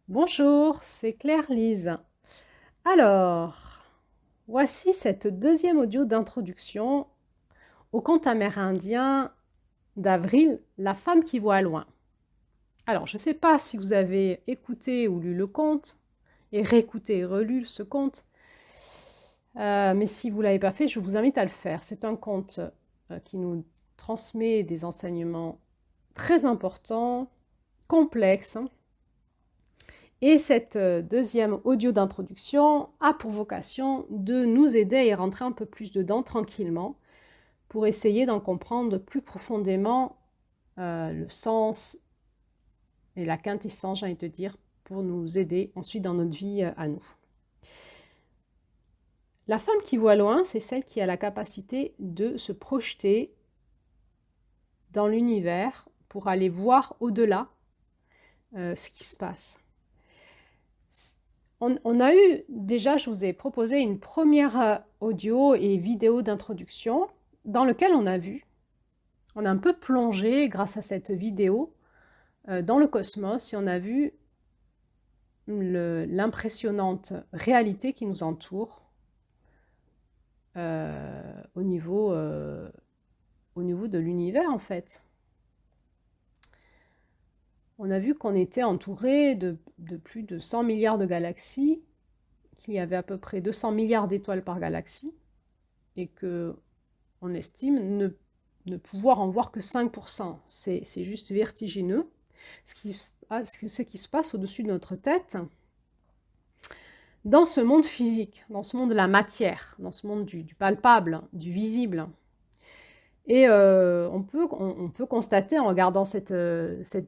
Bonjour, c'est Claire-Lise. Alors, voici cette deuxième audio d'introduction au conte amérindien d'Avril, La femme qui voit loin. Alors, je ne sais pas si vous avez écouté ou lu le conte, et réécouté et relu ce conte, mais si vous ne l'avez pas fait, je vous invite à le faire. C'est un conte qui nous transmet des enseignements très importants, complexes. Et cette deuxième audio d'introduction a pour vocation de nous aider à y rentrer un peu plus dedans tranquillement pour essayer d'en comprendre plus profondément le sens et la quintessence, j'ai envie de te dire, pour nous aider ensuite dans notre vie à nous. La femme qui voit loin, c'est celle qui a la capacité de se projeter dans l'univers pour aller voir au-delà ce qui se passe. On a eu déjà, je vous ai proposé une première audio et vidéo d'introduction dans lequel on a un peu plongé grâce à cette vidéo dans le cosmos et on a vu l'impressionnante réalité qui nous entoure au niveau de l'univers en fait. On a vu qu'on était entouré de plus de 100 milliards de galaxies, qu'il y avait à peu près 200 milliards d'étoiles par galaxie, et qu'on estime ne pouvoir en voir que 5%. C'est juste vertigineux. Ce qui se passe au-dessus de notre tête, dans ce monde physique, dans ce monde de la matière, dans ce monde du palpable, du visible. Et on peut constater en regardant cette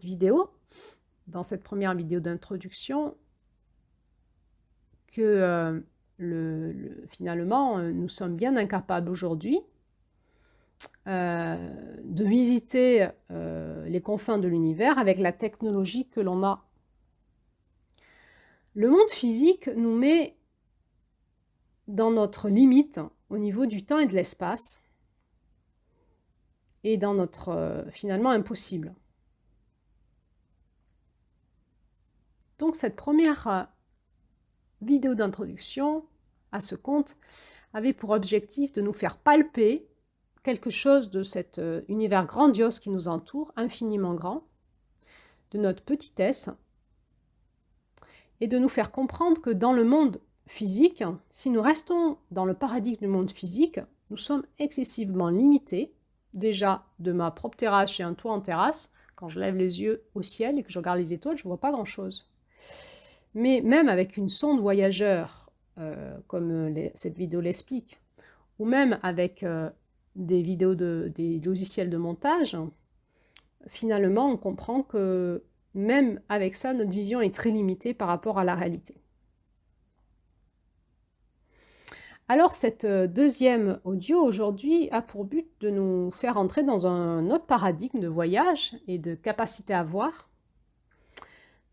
vidéo, dans cette première vidéo d'introduction, que finalement, nous sommes bien incapables aujourd'hui de visiter les confins de l'univers avec la technologie que l'on a. Le monde physique nous met dans notre limite au niveau du temps et de l'espace et dans notre finalement impossible. Donc cette première vidéo d'introduction à ce conte avait pour objectif de nous faire palper quelque chose de cet univers grandiose qui nous entoure, infiniment grand, de notre petitesse, et de nous faire comprendre que dans le monde physique, si nous restons dans le paradigme du monde physique, nous sommes excessivement limités. Déjà, de ma propre terrasse, j'ai un toit en terrasse, quand je lève les yeux au ciel et que je regarde les étoiles, je ne vois pas grand-chose. Mais même avec une sonde voyageur, comme cette vidéo l'explique, ou même avec des logiciels de montage, finalement, on comprend que même avec ça, notre vision est très limitée par rapport à la réalité. Alors, cette deuxième audio aujourd'hui a pour but de nous faire entrer dans un autre paradigme de voyage et de capacité à voir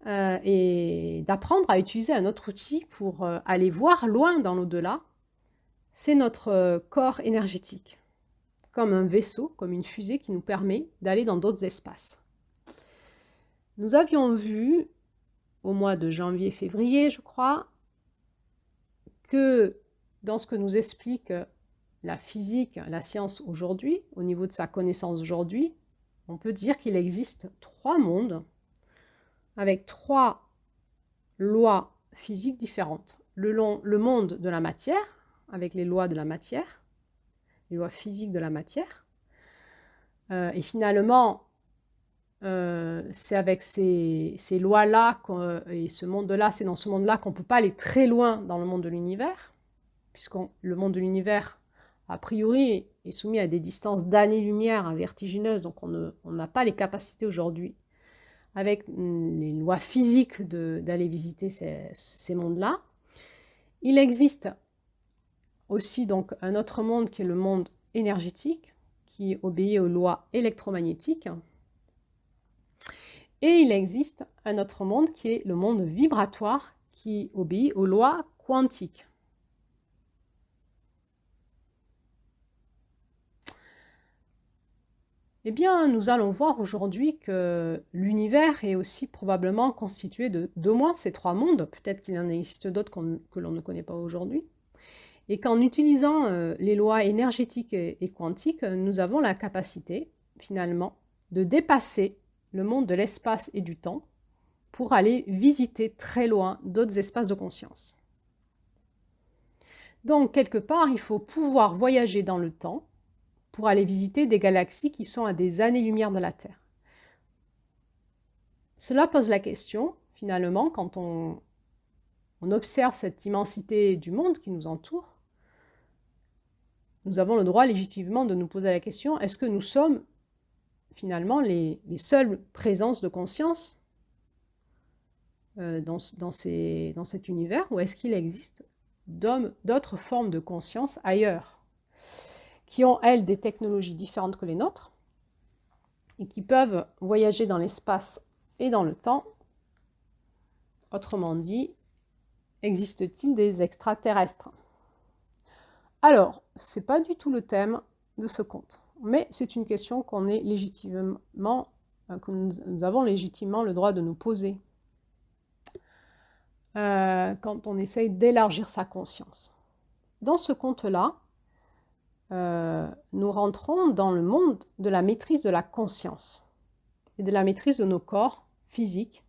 et d'apprendre à utiliser un autre outil pour aller voir loin dans l'au-delà. C'est notre corps énergétique, comme un vaisseau, comme une fusée qui nous permet d'aller dans d'autres espaces. Nous avions vu, au mois de janvier-février, je crois, que dans ce que nous explique la physique, la science aujourd'hui, au niveau de sa connaissance aujourd'hui, on peut dire qu'il existe 3 mondes avec 3 lois physiques différentes. Le monde de la matière, avec les lois de la matière, les lois physiques de la matière. Et finalement, c'est avec ces lois-là et ce monde-là, c'est dans ce monde-là qu'on ne peut pas aller très loin dans le monde de l'univers, puisque le monde de l'univers, a priori, est soumis à des distances d'années-lumière vertigineuses, donc on n'a pas les capacités aujourd'hui, avec les lois physiques, d'aller visiter ces mondes-là. Il existe aussi donc un autre monde qui est le monde énergétique, qui obéit aux lois électromagnétiques. Et il existe un autre monde qui est le monde vibratoire, qui obéit aux lois quantiques. Eh bien, nous allons voir aujourd'hui que l'univers est aussi probablement constitué d'au moins ces trois mondes, peut-être qu'il en existe d'autres que l'on ne connaît pas aujourd'hui, et qu'en utilisant les lois énergétiques et quantiques, nous avons la capacité, finalement, de dépasser le monde de l'espace et du temps pour aller visiter très loin d'autres espaces de conscience. Donc, quelque part, il faut pouvoir voyager dans le temps pour aller visiter des galaxies qui sont à des années-lumière de la Terre. Cela pose la question, finalement, quand on observe cette immensité du monde qui nous entoure, nous avons le droit légitimement de nous poser la question, est-ce que nous sommes finalement les seules présences de conscience dans cet univers, ou est-ce qu'il existe d'autres formes de conscience ailleurs, qui ont, elles, des technologies différentes que les nôtres, et qui peuvent voyager dans l'espace et dans le temps. Autrement dit, existe-t-il des extraterrestres? Alors, ce n'est pas du tout le thème de ce conte, mais c'est une question qu'on est légitimement, que nous avons légitimement le droit de nous poser quand on essaye d'élargir sa conscience. Dans ce conte-là, nous rentrons dans le monde de la maîtrise de la conscience et de la maîtrise de nos corps physiques,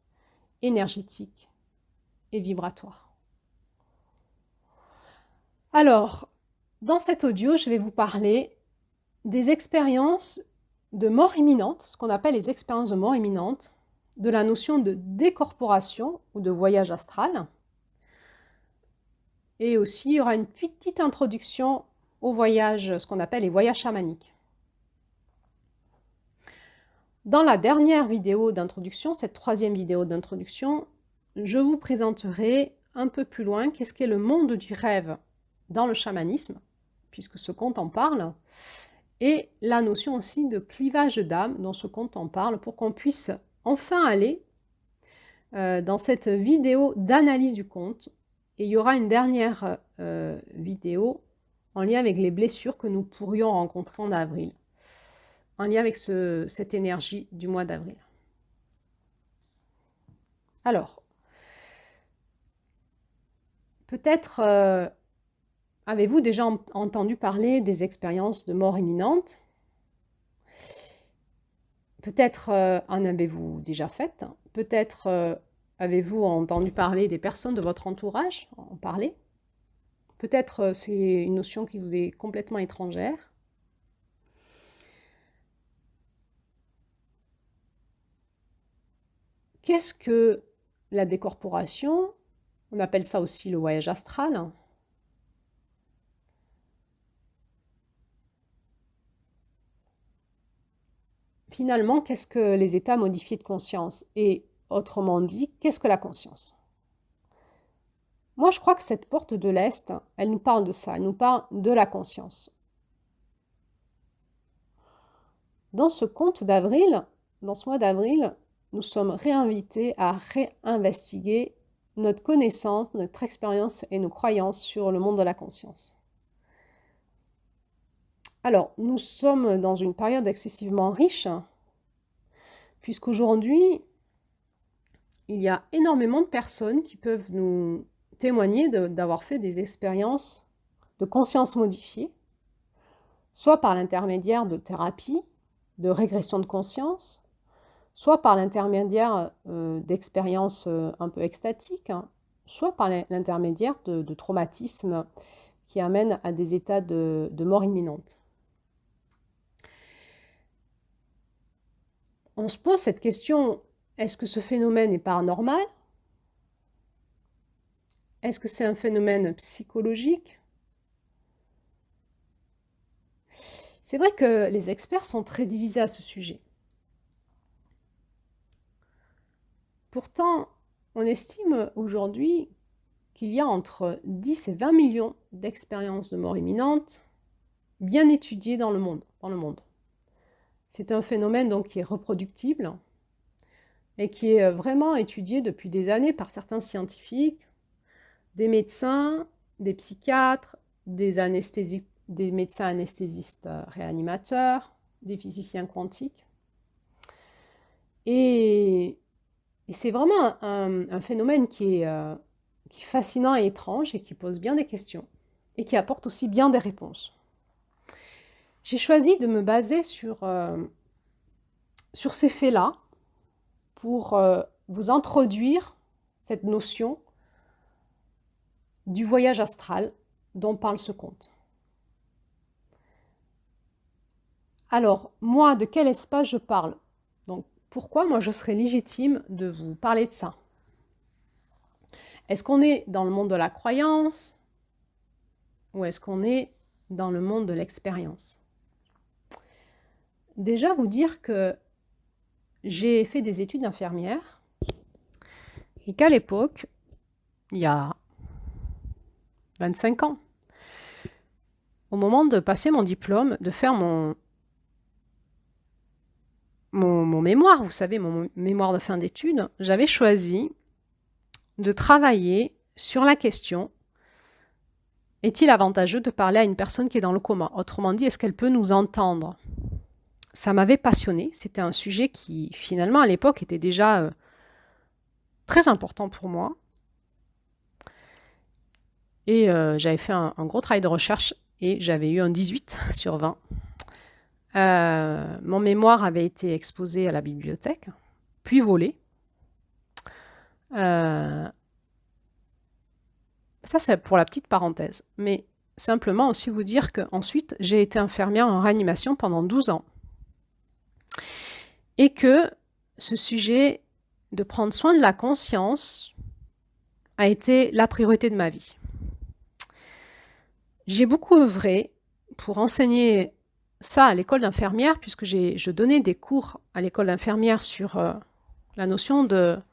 énergétiques et vibratoires. Alors, dans cet audio, je vais vous parler des expériences de mort imminente, ce qu'on appelle les expériences de mort imminente, de la notion de décorporation ou de voyage astral. Et aussi, il y aura une petite introduction au voyage, ce qu'on appelle les voyages chamaniques. Dans la dernière vidéo d'introduction, cette troisième vidéo d'introduction, je vous présenterai un peu plus loin qu'est-ce qu'est le monde du rêve dans le chamanisme, puisque ce conte en parle, et la notion aussi de clivage d'âme dont ce conte en parle, pour qu'on puisse enfin aller dans cette vidéo d'analyse du conte. Et il y aura une dernière vidéo en lien avec les blessures que nous pourrions rencontrer en avril, en lien avec cette énergie du mois d'avril. Alors, peut-être avez-vous déjà entendu parler des expériences de mort imminente? Peut-être en avez-vous déjà faites. Peut-être avez-vous entendu parler des personnes de votre entourage en parler. Peut-être c'est une notion qui vous est complètement étrangère. Qu'est-ce que la décorporation? On appelle ça aussi le voyage astral. Finalement, qu'est-ce que les états modifiés de conscience? Et autrement dit, qu'est-ce que la conscience? Moi, je crois que cette porte de l'Est, elle nous parle de ça, elle nous parle de la conscience. Dans ce conte d'avril, dans ce mois d'avril, nous sommes réinvités à réinvestiguer notre connaissance, notre expérience et nos croyances sur le monde de la conscience. Alors, nous sommes dans une période excessivement riche, puisqu'aujourd'hui, il y a énormément de personnes qui peuvent nous témoigner d'avoir fait des expériences de conscience modifiée, soit par l'intermédiaire de thérapies, de régression de conscience, soit par l'intermédiaire d'expériences un peu extatiques, soit par l'intermédiaire de traumatismes qui amènent à des états de mort imminente. On se pose cette question, est-ce que ce phénomène est paranormal? Est-ce que c'est un phénomène psychologique? C'est vrai que les experts sont très divisés à ce sujet. Pourtant, on estime aujourd'hui qu'il y a entre 10 et 20 millions d'expériences de mort imminente bien étudiées dans le monde. C'est un phénomène donc qui est reproductible et qui est vraiment étudié depuis des années par certains scientifiques, des médecins, des psychiatres, des médecins anesthésistes réanimateurs, des physiciens quantiques. Et c'est vraiment un phénomène qui est fascinant et étrange et qui pose bien des questions et qui apporte aussi bien des réponses. J'ai choisi de me baser sur ces faits-là pour vous introduire cette notion du voyage astral dont parle ce conte. Alors, moi, de quel espace je parle? Donc, pourquoi moi je serais légitime de vous parler de ça? Est-ce qu'on est dans le monde de la croyance ou est-ce qu'on est dans le monde de l'expérience? Déjà, vous dire que j'ai fait des études d'infirmière et qu'à l'époque, il y a 25 ans, au moment de passer mon diplôme, de faire mon mémoire, vous savez, mon mémoire de fin d'études, j'avais choisi de travailler sur la question: est-il avantageux de parler à une personne qui est dans le coma? Autrement dit, est-ce qu'elle peut nous entendre? Ça m'avait passionnée. C'était un sujet qui, finalement, à l'époque, était déjà très important pour moi. Et j'avais fait un gros travail de recherche et j'avais eu un 18 sur 20. Mon mémoire avait été exposé à la bibliothèque, puis volé. Ça, c'est pour la petite parenthèse. Mais simplement aussi vous dire qu'ensuite, j'ai été infirmière en réanimation pendant 12 ans. Et que ce sujet de prendre soin de la conscience a été la priorité de ma vie. J'ai beaucoup œuvré pour enseigner ça à l'école d'infirmière, puisque je donnais des cours à l'école d'infirmière sur la notion de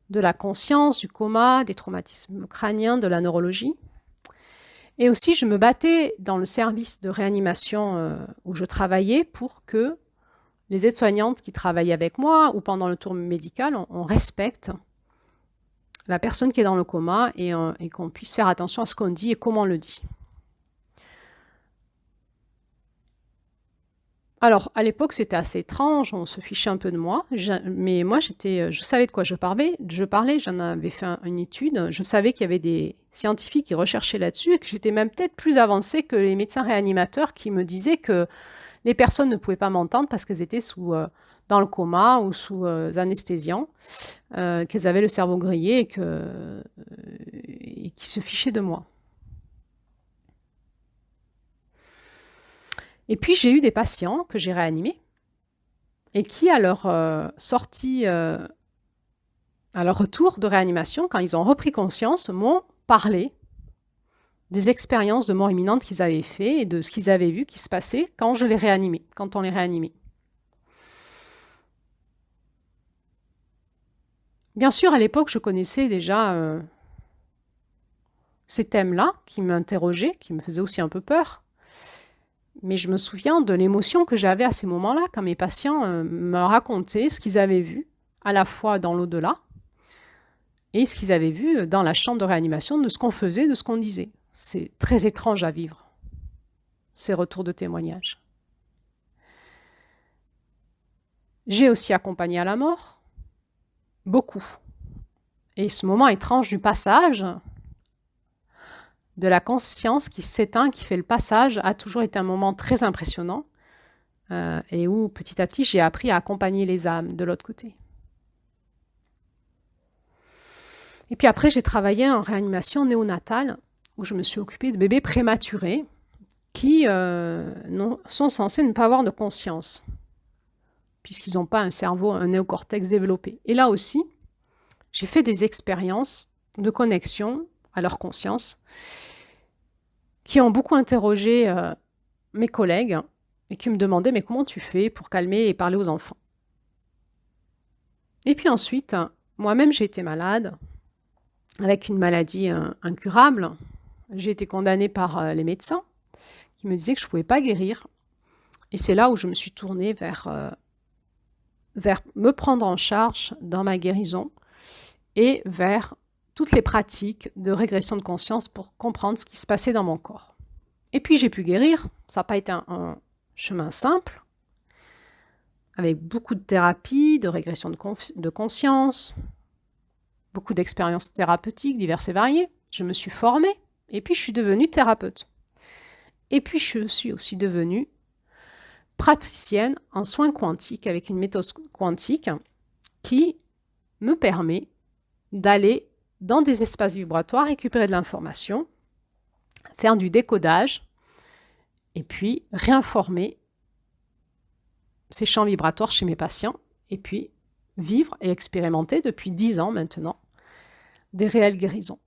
la conscience, du coma, des traumatismes crâniens, de la neurologie. Et aussi, je me battais dans le service de réanimation où je travaillais pour que les aides-soignantes qui travaillent avec moi ou pendant le tour médical, on respecte la personne qui est dans le coma et qu'on puisse faire attention à ce qu'on dit et comment on le dit. Alors, à l'époque, c'était assez étrange, on se fichait un peu de moi, mais moi, je savais de quoi je parlais, j'en avais fait une étude, je savais qu'il y avait des scientifiques qui recherchaient là-dessus et que j'étais même peut-être plus avancée que les médecins réanimateurs qui me disaient que les personnes ne pouvaient pas m'entendre parce qu'elles étaient dans le coma ou sous anesthésiant, qu'elles avaient le cerveau grillé et qui se fichaient de moi. Et puis, j'ai eu des patients que j'ai réanimés et qui, à leur sortie, à leur retour de réanimation, quand ils ont repris conscience, m'ont parlé des expériences de mort imminente qu'ils avaient fait et de ce qu'ils avaient vu qui se passait quand on les réanimait. Bien sûr, à l'époque, je connaissais déjà ces thèmes-là qui m'interrogeaient, qui me faisaient aussi un peu peur. Mais je me souviens de l'émotion que j'avais à ces moments-là, quand mes patients me racontaient ce qu'ils avaient vu, à la fois dans l'au-delà, et ce qu'ils avaient vu dans la chambre de réanimation, de ce qu'on faisait, de ce qu'on disait. C'est très étrange à vivre, ces retours de témoignages. J'ai aussi accompagné à la mort, beaucoup. Et ce moment étrange du passage, de la conscience qui s'éteint, qui fait le passage, a toujours été un moment très impressionnant et où petit à petit j'ai appris à accompagner les âmes de l'autre côté. Et puis après j'ai travaillé en réanimation néonatale où je me suis occupée de bébés prématurés qui sont censés ne pas avoir de conscience puisqu'ils n'ont pas un cerveau, un néocortex développé. Et là aussi, j'ai fait des expériences de connexion à leur conscience qui ont beaucoup interrogé mes collègues et qui me demandaient « mais comment tu fais pour calmer et parler aux enfants ?» Et puis ensuite, moi-même j'ai été malade avec une maladie incurable. J'ai été condamnée par les médecins qui me disaient que je ne pouvais pas guérir. Et c'est là où je me suis tournée vers me prendre en charge dans ma guérison et vers toutes les pratiques de régression de conscience pour comprendre ce qui se passait dans mon corps. Et puis j'ai pu guérir, ça n'a pas été un chemin simple, avec beaucoup de thérapie, de régression de conscience, beaucoup d'expériences thérapeutiques diverses et variées. Je me suis formée et puis je suis devenue thérapeute. Et puis je suis aussi devenue praticienne en soins quantiques avec une méthode quantique qui me permet d'aller dans des espaces vibratoires, récupérer de l'information, faire du décodage et puis réinformer ces champs vibratoires chez mes patients et puis vivre et expérimenter depuis 10 ans maintenant des réelles guérisons.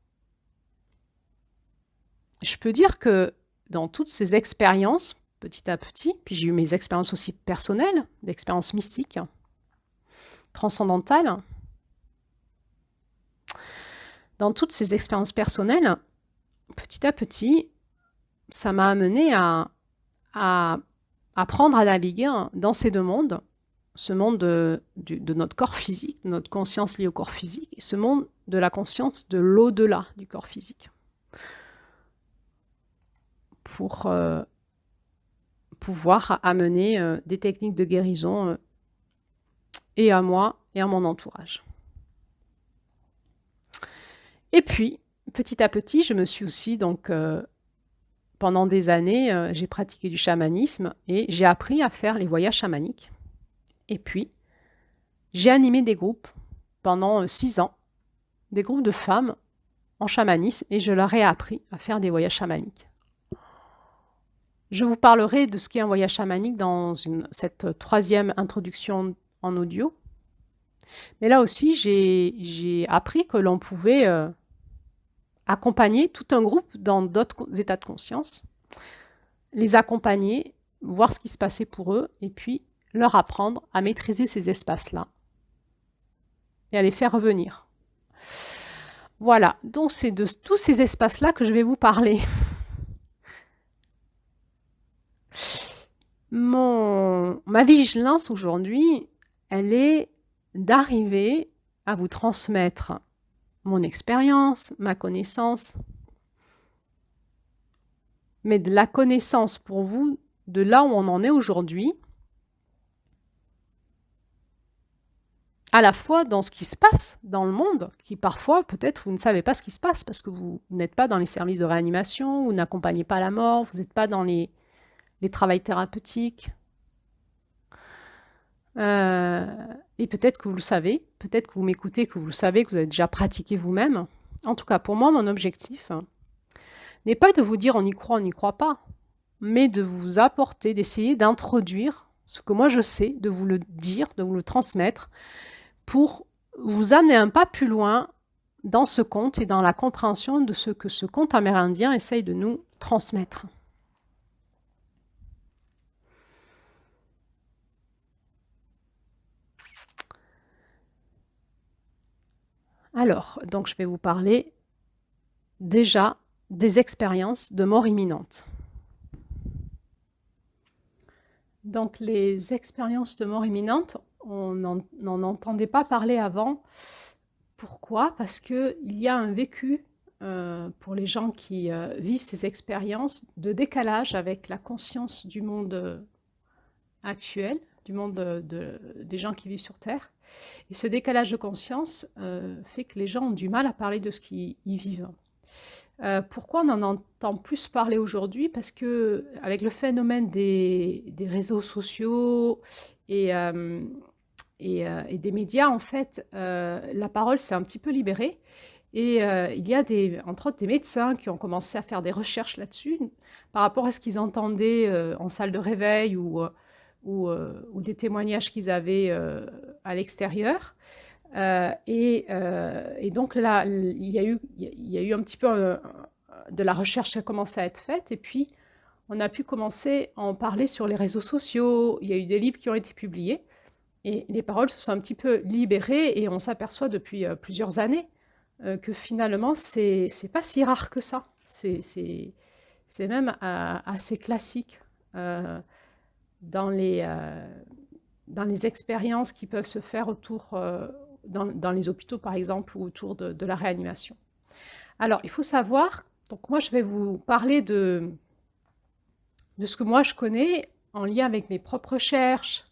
Je peux dire que dans toutes ces expériences, petit à petit, puis j'ai eu mes expériences aussi personnelles, d'expériences mystiques, transcendantales, dans toutes ces expériences personnelles, petit à petit, ça m'a amené à apprendre à naviguer dans ces deux mondes, ce monde de notre corps physique, de notre conscience liée au corps physique, et ce monde de la conscience de l'au-delà du corps physique. Pour pouvoir amener des techniques de guérison et à moi et à mon entourage. Et puis, petit à petit, je me suis aussi, donc, pendant des années, j'ai pratiqué du chamanisme et j'ai appris à faire les voyages chamaniques. Et puis, j'ai animé des groupes pendant 6 ans, des groupes de femmes en chamanisme, et je leur ai appris à faire des voyages chamaniques. Je vous parlerai de ce qu'est un voyage chamanique dans cette 3e introduction en audio. Mais là aussi, j'ai appris que l'on pouvait accompagner tout un groupe dans d'autres états de conscience, les accompagner, voir ce qui se passait pour eux, et puis leur apprendre à maîtriser ces espaces-là et à les faire revenir. Voilà, donc c'est de tous ces espaces-là que je vais vous parler. Ma vigilance aujourd'hui, elle est d'arriver à vous transmettre mon expérience, ma connaissance, mais de la connaissance pour vous de là où on en est aujourd'hui, à la fois dans ce qui se passe dans le monde, qui parfois, peut-être, vous ne savez pas ce qui se passe parce que vous n'êtes pas dans les services de réanimation, vous n'accompagnez pas la mort, vous n'êtes pas dans les travails thérapeutiques. Et peut-être que vous le savez, peut-être que vous m'écoutez, que vous le savez, que vous avez déjà pratiqué vous-même. En tout cas, pour moi, mon objectif n'est pas de vous dire on y croit pas, mais de vous apporter, d'essayer d'introduire ce que moi je sais, de vous le dire, de vous le transmettre, pour vous amener un pas plus loin dans ce conte et dans la compréhension de ce que ce conte amérindien essaye de nous transmettre. Alors, donc je vais vous parler déjà des expériences de mort imminente. Donc les expériences de mort imminente, on n'en entendait pas parler avant. Pourquoi? Parce qu'il y a un vécu pour les gens qui vivent ces expériences de décalage avec la conscience du monde actuel, du monde des gens qui vivent sur Terre. Et ce décalage de conscience fait que les gens ont du mal à parler de ce qu'ils vivent. Pourquoi on en entend plus parler aujourd'hui? Parce que avec le phénomène des réseaux sociaux et des médias, en fait, la parole s'est un petit peu libérée. Et il y a entre autres des médecins qui ont commencé à faire des recherches là-dessus par rapport à ce qu'ils entendaient en salle de réveil ou des témoignages qu'ils avaient à l'extérieur. Et donc là, il y a eu un petit peu de la recherche qui a commencé à être faite, et puis on a pu commencer à en parler sur les réseaux sociaux. Il y a eu des livres qui ont été publiés, et les paroles se sont un petit peu libérées, et on s'aperçoit depuis plusieurs années que finalement, c'est pas si rare que ça. C'est même assez classique dans les expériences qui peuvent se faire autour, dans les hôpitaux par exemple, ou autour de la réanimation. Alors, il faut savoir, donc moi je vais vous parler de ce que moi je connais en lien avec mes propres recherches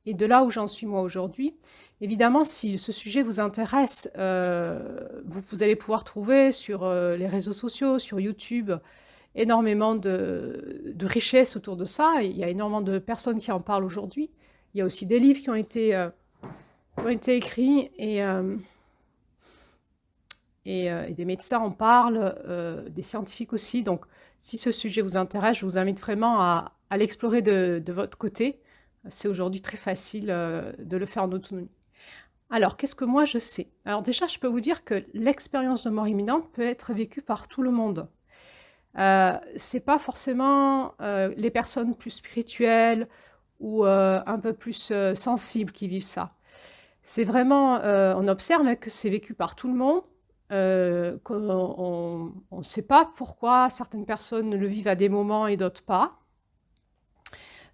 et de là où j'en suis moi aujourd'hui. Évidemment, si ce sujet vous intéresse, vous allez pouvoir trouver sur les réseaux sociaux, sur YouTube, énormément de richesses autour de ça. Il y a énormément de personnes qui en parlent aujourd'hui. Il y a aussi des livres qui ont été écrits et des médecins en parlent, des scientifiques aussi. Donc, si ce sujet vous intéresse, je vous invite vraiment à l'explorer de votre côté. C'est aujourd'hui très facile de le faire en autonomie. Alors, qu'est-ce que moi je sais? Alors déjà, je peux vous dire que l'expérience de mort imminente peut être vécue par tout le monde. C'est pas forcément les personnes plus spirituelles ou un peu plus sensibles qui vivent ça. C'est vraiment, on observe que c'est vécu par tout le monde, qu'on ne sait pas pourquoi certaines personnes le vivent à des moments et d'autres pas.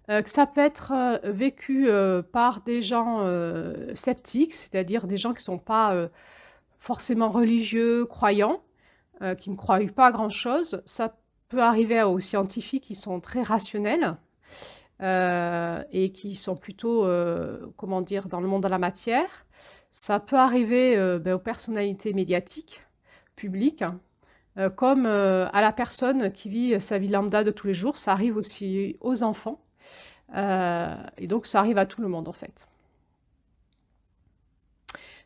Que ça peut être vécu par des gens sceptiques, c'est-à-dire des gens qui ne sont pas forcément religieux, croyants, qui ne croient pas à grand-chose. Ça peut arriver aux scientifiques qui sont très rationnels et qui sont plutôt, comment dire, dans le monde de la matière. Ça peut arriver aux personnalités médiatiques, publiques, comme à la personne qui vit sa vie lambda de tous les jours. Ça arrive aussi aux enfants. Et donc, ça arrive à tout le monde, en fait.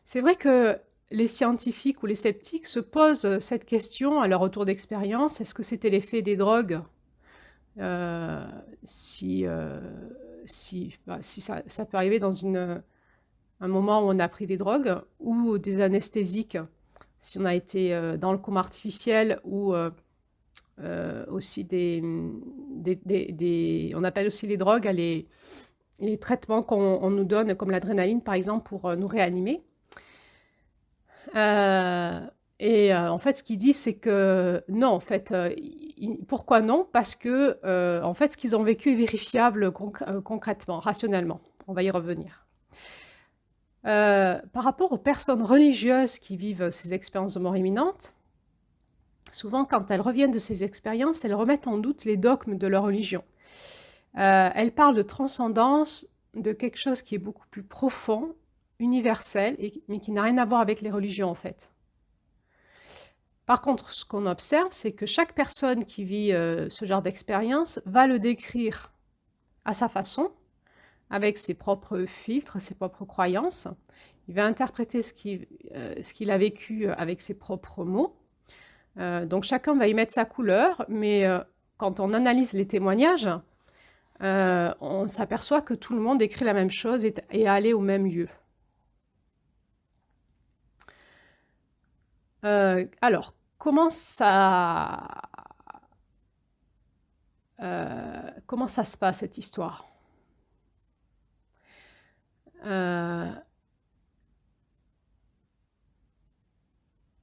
C'est vrai que les scientifiques ou les sceptiques se posent cette question à leur retour d'expérience. Est-ce que c'était l'effet des drogues? Si ça peut arriver dans un moment où on a pris des drogues ou des anesthésiques, si on a été dans le coma artificiel ou aussi on appelle aussi les drogues les traitements qu'on nous donne, comme l'adrénaline par exemple, pour nous réanimer. En fait, ce qu'il dit, c'est que non, en fait, pourquoi non? Parce que, en fait, ce qu'ils ont vécu est vérifiable concrètement, rationnellement. On va y revenir. Par rapport aux personnes religieuses qui vivent ces expériences de mort imminente, souvent, quand elles reviennent de ces expériences, elles remettent en doute les dogmes de leur religion. Elles parlent de transcendance, de quelque chose qui est beaucoup plus profond, universel, mais qui n'a rien à voir avec les religions, en fait. Par contre, ce qu'on observe, c'est que chaque personne qui vit ce genre d'expérience va le décrire à sa façon, avec ses propres filtres, ses propres croyances. Il va interpréter ce qu'il a vécu avec ses propres mots. Donc chacun va y mettre sa couleur, mais quand on analyse les témoignages, on s'aperçoit que tout le monde écrit la même chose et est allé au même lieu. Alors, comment ça se passe, cette histoire?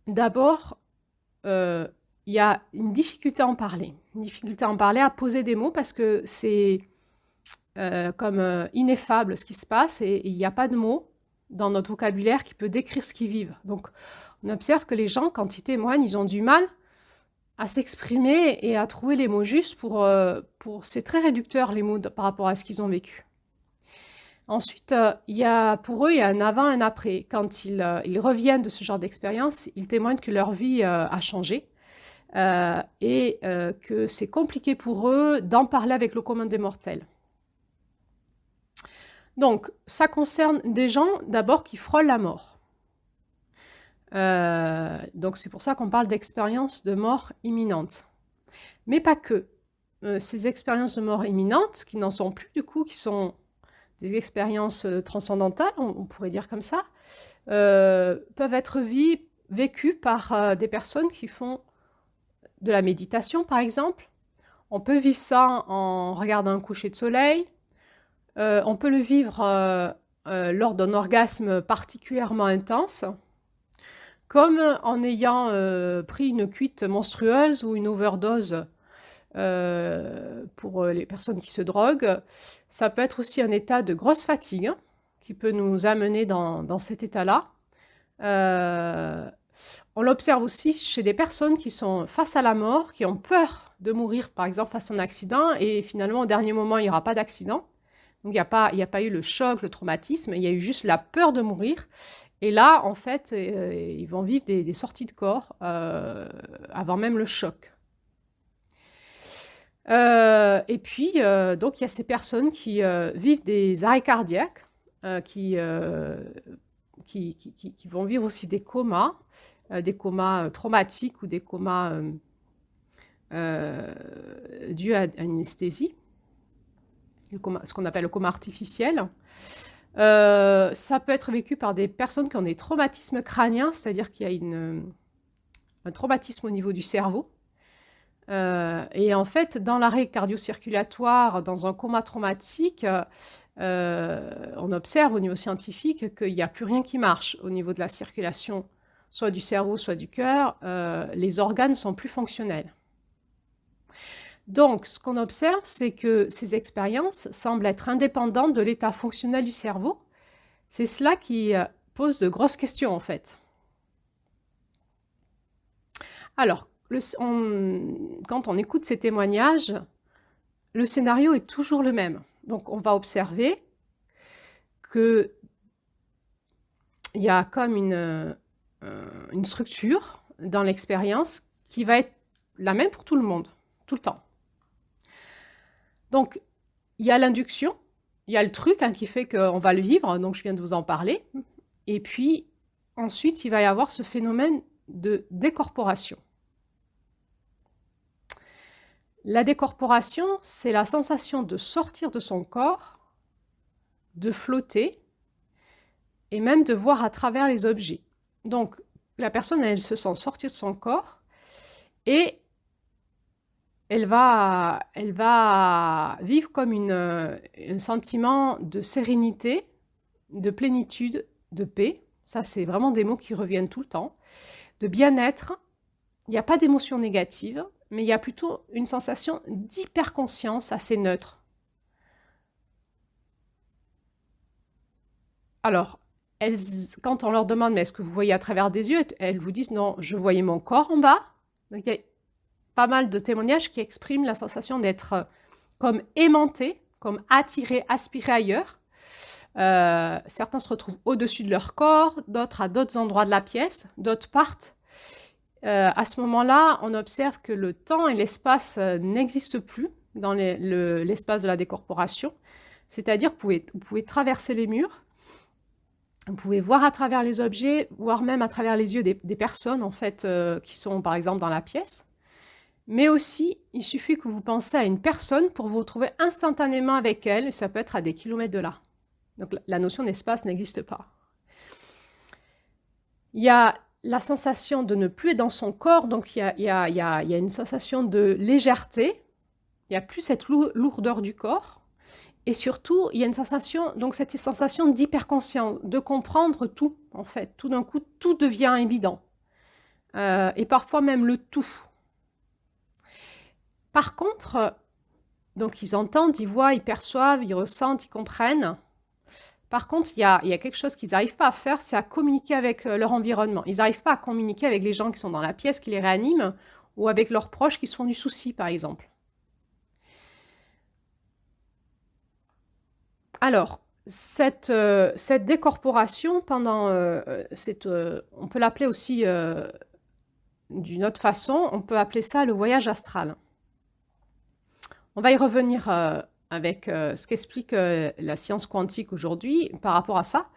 D'abord, il y a une difficulté à en parler. Une difficulté à en parler, à poser des mots, parce que c'est comme ineffable ce qui se passe, et il n'y a pas de mots dans notre vocabulaire qui peut décrire ce qu'ils vivent. Donc, on observe que les gens, quand ils témoignent, ils ont du mal à s'exprimer et à trouver les mots justes c'est très réducteur, les mots par rapport à ce qu'ils ont vécu. Ensuite, pour eux, il y a un avant et un après. Quand ils reviennent de ce genre d'expérience, ils témoignent que leur vie a changé et que c'est compliqué pour eux d'en parler avec le commun des mortels. Donc, ça concerne des gens, d'abord, qui frôlent la mort. Donc, c'est pour ça qu'on parle d'expérience de mort imminente. Mais pas que. Ces expériences de mort imminente, qui n'en sont plus, du coup, qui sont des expériences transcendantales, on pourrait dire comme ça, peuvent être vécues par des personnes qui font de la méditation, par exemple. On peut vivre ça en regardant un coucher de soleil. On peut le vivre lors d'un orgasme particulièrement intense, comme en ayant pris une cuite monstrueuse ou une overdose pour les personnes qui se droguent. Ça peut être aussi un état de grosse fatigue qui peut nous amener dans cet état-là. On l'observe aussi chez des personnes qui sont face à la mort, qui ont peur de mourir, par exemple, face à un accident, et finalement, au dernier moment, il n'y aura pas d'accident. Donc, il n'y a pas eu le choc, le traumatisme, il y a eu juste la peur de mourir. Et là, en fait, ils vont vivre des sorties de corps avant même le choc. Et puis, donc, il y a ces personnes qui vivent des arrêts cardiaques, qui vont vivre aussi des comas traumatiques ou des comas dus à une anesthésie, ce qu'on appelle le coma artificiel. Ça peut être vécu par des personnes qui ont des traumatismes crâniens, c'est-à-dire qu'il y a un traumatisme au niveau du cerveau. Et en fait, dans l'arrêt cardio-circulatoire, dans un coma traumatique, on observe au niveau scientifique qu'il n'y a plus rien qui marche au niveau de la circulation, soit du cerveau, soit du cœur. Les organes sont plus fonctionnels. Donc, ce qu'on observe, c'est que ces expériences semblent être indépendantes de l'état fonctionnel du cerveau. C'est cela qui pose de grosses questions, en fait. Alors, quand on écoute ces témoignages, le scénario est toujours le même. Donc, on va observer qu'il y a comme une structure dans l'expérience qui va être la même pour tout le monde, tout le temps. Donc, il y a l'induction, il y a le truc qui fait qu'on va le vivre, donc je viens de vous en parler. Et puis, ensuite, il va y avoir ce phénomène de décorporation. La décorporation, c'est la sensation de sortir de son corps, de flotter, et même de voir à travers les objets. Donc, la personne, elle se sent sortir de son corps, et elle va vivre comme un sentiment de sérénité, de plénitude, de paix. Ça, c'est vraiment des mots qui reviennent tout le temps. De bien-être. Il n'y a pas d'émotion négative, mais il y a plutôt une sensation d'hyperconscience assez neutre. Alors, quand on leur demande « mais est-ce que vous voyez à travers des yeux ?» elles vous disent « non, je voyais mon corps en bas ». Donc, il y a pas mal de témoignages qui expriment la sensation d'être comme aimanté, comme attiré, aspiré ailleurs. Certains se retrouvent au-dessus de leur corps, d'autres à d'autres endroits de la pièce, d'autres partent. À ce moment-là, on observe que le temps et l'espace n'existent plus dans l'espace de la décorporation. C'est-à-dire que vous pouvez traverser les murs, vous pouvez voir à travers les objets, voire même à travers les yeux des personnes en fait, qui sont par exemple dans la pièce. Mais aussi, il suffit que vous pensiez à une personne pour vous retrouver instantanément avec elle, et ça peut être à des kilomètres de là. Donc la notion d'espace n'existe pas. Il y a la sensation de ne plus être dans son corps, donc il y a une sensation de légèreté, il n'y a plus cette lourdeur du corps, et surtout, il y a une sensation, donc cette sensation d'hyperconscience, de comprendre tout, en fait. Tout d'un coup, tout devient évident. Et parfois même le tout. Par contre, donc ils entendent, ils voient, ils perçoivent, ils ressentent, ils comprennent. Par contre, il y a quelque chose qu'ils n'arrivent pas à faire, c'est à communiquer avec leur environnement. Ils n'arrivent pas à communiquer avec les gens qui sont dans la pièce, qui les réaniment, ou avec leurs proches qui se font du souci, par exemple. Alors, cette décorporation, on peut l'appeler aussi d'une autre façon, on peut appeler ça le voyage astral. On va y revenir avec ce qu'explique la science quantique aujourd'hui par rapport à ça.